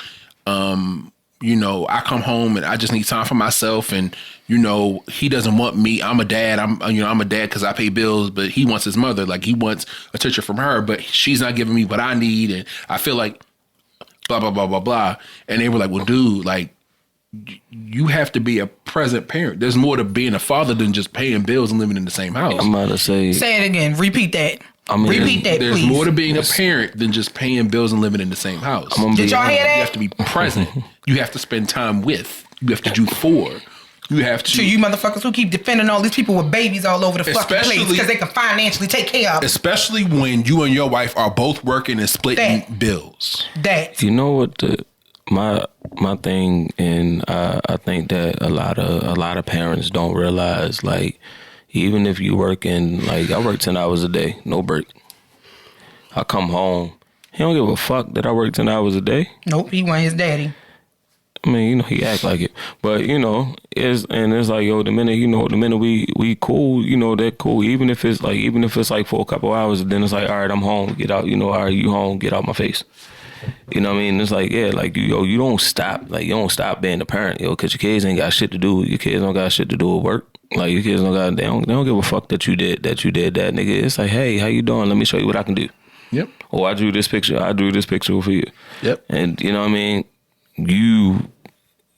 I come home and I just need time for myself. And, he doesn't want me. I'm a dad. I'm a dad because I pay bills, but he wants his mother. Like, he wants attention from her, but she's not giving me what I need. And I feel like blah, blah, blah, blah, blah. And they were like, well, dude, like, you have to be a present parent. There's more to being a father than just paying bills and living in the same house. I'm about to say it again. Repeat that. Repeat that, there's please. more to being a parent than just paying bills and living in the same house. Did y'all hear that? You have to be present. You have to spend time with. You have to do for. You have to. To you motherfuckers who keep defending all these people with babies all over the fucking place because they can financially take care of it. Especially when you and your wife are both working and splitting bills. You know what my thing, and I think that a lot of parents don't realize, like, even if you working, like, I work 10 hours a day, no break. I come home. He don't give a fuck that I work 10 hours a day. Nope, he want his daddy. I mean, he act like it. But, it's like, yo, the minute we cool, that cool. Even if it's like for a couple hours, then it's like, all right, I'm home, get out, all right, you home, get out my face. You know what I mean? It's like, yeah, like, you don't stop. Like, you don't stop being a parent, because your kids ain't got shit to do. Your kids don't got shit to do with work. Like, your kids they don't give a fuck that you did that, nigga. It's like, hey, how you doing? Let me show you what I can do. Yep. Or I drew this picture for you. Yep. And you know what I mean?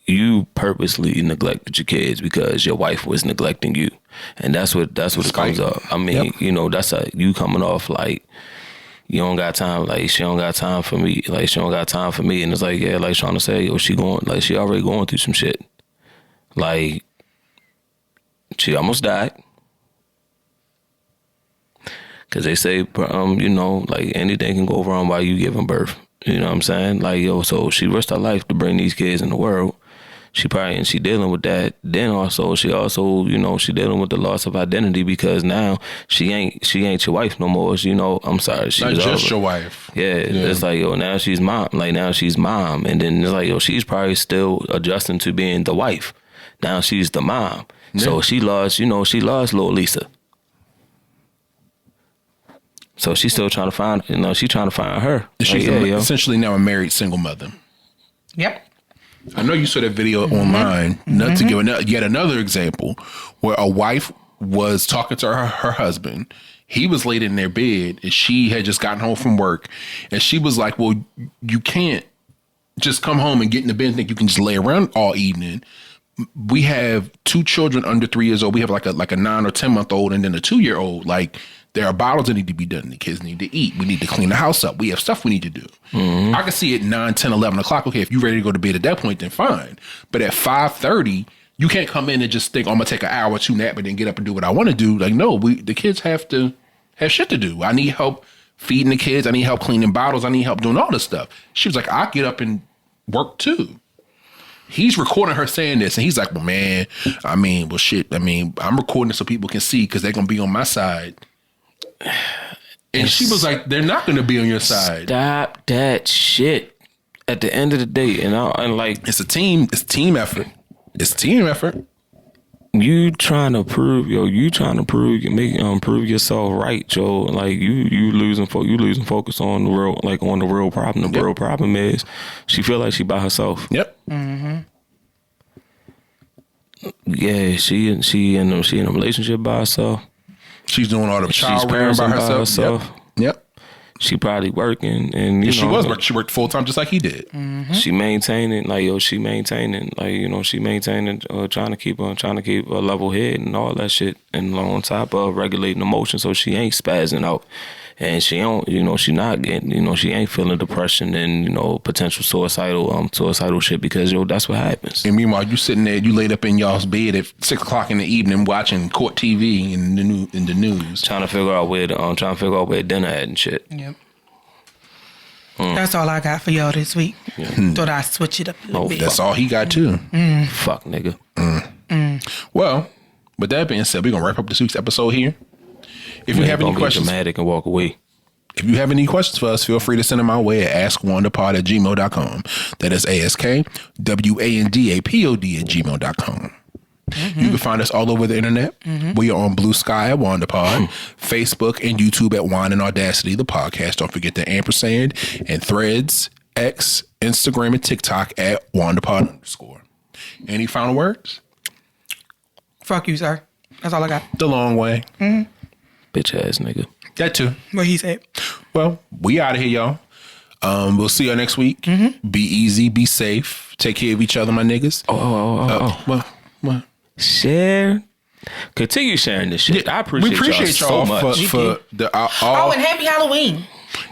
You purposely neglected your kids because your wife was neglecting you. And that's what it comes up. I mean, yep. That's you coming off like, you don't got time, like, she don't got time for me. Like, she don't got time for me. And it's like, yeah, like Shauna said, she already going through some shit. Like, she almost died. Because they say, like, anything can go wrong while you giving birth. You know what I'm saying? Like, so she risked her life to bring these kids in the world. she dealing with that. Then also, she dealing with the loss of identity because now she ain't your wife no more. I'm sorry, she's not just over. your wife. Yeah, it's like, now she's mom. Like, now she's mom. And then it's like, she's probably still adjusting to being the wife. Now she's the mom. Yeah. So she lost little Lisa. So she's still trying to find, she's trying to find her. She's essentially now a married single mother. Yep. I know you saw that video online, not to give yet another example, where a wife was talking to her husband. He was laid in their bed, and she had just gotten home from work. And she was like, well, you can't just come home and get in the bed and think you can just lay around all evening. We have 2 children under 3 years old. We have like a 9 or 10-month-old and then a 2-year-old. Like, there are bottles that need to be done. The kids need to eat. We need to clean the house up. We have stuff we need to do. I can see it 9, 10, 11 o'clock. Okay, if you're ready to go to bed at that point, then fine. But at 5:30, you can't come in and just think, I'm going to take an hour or 2 nap and then get up and do what I want to do. Like, no, the kids have shit to do. I need help feeding the kids. I need help cleaning bottles. I need help doing all this stuff. She was like, I get up and work too. He's recording her saying this, and he's like, well, man, I'm recording it so people can see because they're going to be on my side. And she was like, they're not going to be on your side. Stop that shit. At the end of the day, and like, it's team effort. It's team effort. You trying to prove yourself right, Joe. Like, you losing focus on the real problem. The real problem is she feel like she by herself. Yep. Yeah, she in a relationship by herself. She's doing all the child rearing by herself. Yep. She probably working, and she was working. She worked full time just like he did. She maintaining, trying to keep a level head and all that shit, and on top of regulating emotions, so she ain't spazzing out, and she don't, she not getting, she ain't feeling depression and potential suicidal shit because that's what happens. And meanwhile, you sitting there, you laid up in y'all's bed at 6 o'clock in the evening watching court TV and the news, trying to figure out where dinner at and shit. Yep. That's all I got for y'all this week. Thought I'd switch it up a little bit. That's all he got too. Fuck, nigga. Well, with that being said, we're gonna wrap up this week's episode here. If you have any questions, dramatic and walk away. If you have any questions for us, feel free to send them our way at askwandapod@gmail.com. That is ASKWANDAPOD@gmail.com. You can find us all over the internet. We are on Blue Sky at WandaPod, Facebook and YouTube at Wand and Audacity, the podcast. Don't forget the ampersand, and Threads, X, Instagram, and TikTok at WandaPod_. Any final words? Fuck you, sir. That's all I got. The long way. Bitch ass nigga. That too. What he said. Well, we out of here, y'all. We'll see you next week. Be easy, be safe, take care of each other, my niggas. What? Share. Continue sharing this shit. I appreciate y'all so much. for the and happy Halloween.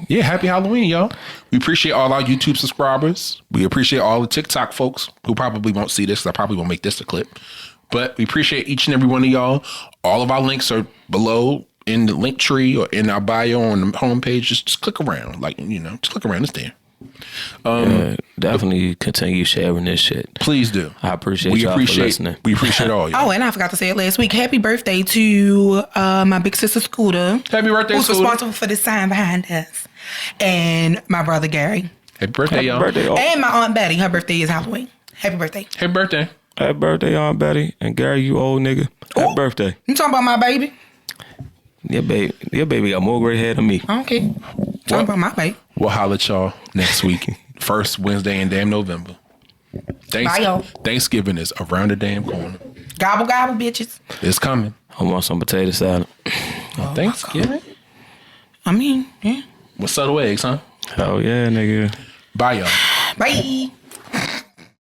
Yeah, happy Halloween, y'all. We appreciate all our YouTube subscribers. We appreciate all the TikTok folks who probably won't see this because I probably won't make this a clip. But we appreciate each and every one of y'all. All of our links are below in the link tree or in our bio on the homepage. Just click around. Just click around. It's there. Definitely continue sharing this shit. Please do. I appreciate y'all for listening. We appreciate all y'all. Oh, and I forgot to say it last week. Happy birthday to my big sister Scooter. Happy birthday, who's Scooter. responsible for the sign behind us. And my brother Gary. Happy birthday, y'all. And my Aunt Betty. Her birthday is Halloween. Happy birthday. Happy birthday. Happy birthday, Aunt Betty. And Gary, you old nigga. Happy birthday. You talking about my baby? Your baby got more gray hair than me. Okay. Talking about my baby. We'll holler at y'all next week. First Wednesday in damn November. Bye, y'all. Thanksgiving is around the damn corner. Gobble, gobble, bitches. It's coming. I want some potato salad. Thanksgiving? Yeah. With subtle eggs, huh? Hell yeah, nigga. Bye, y'all. Bye.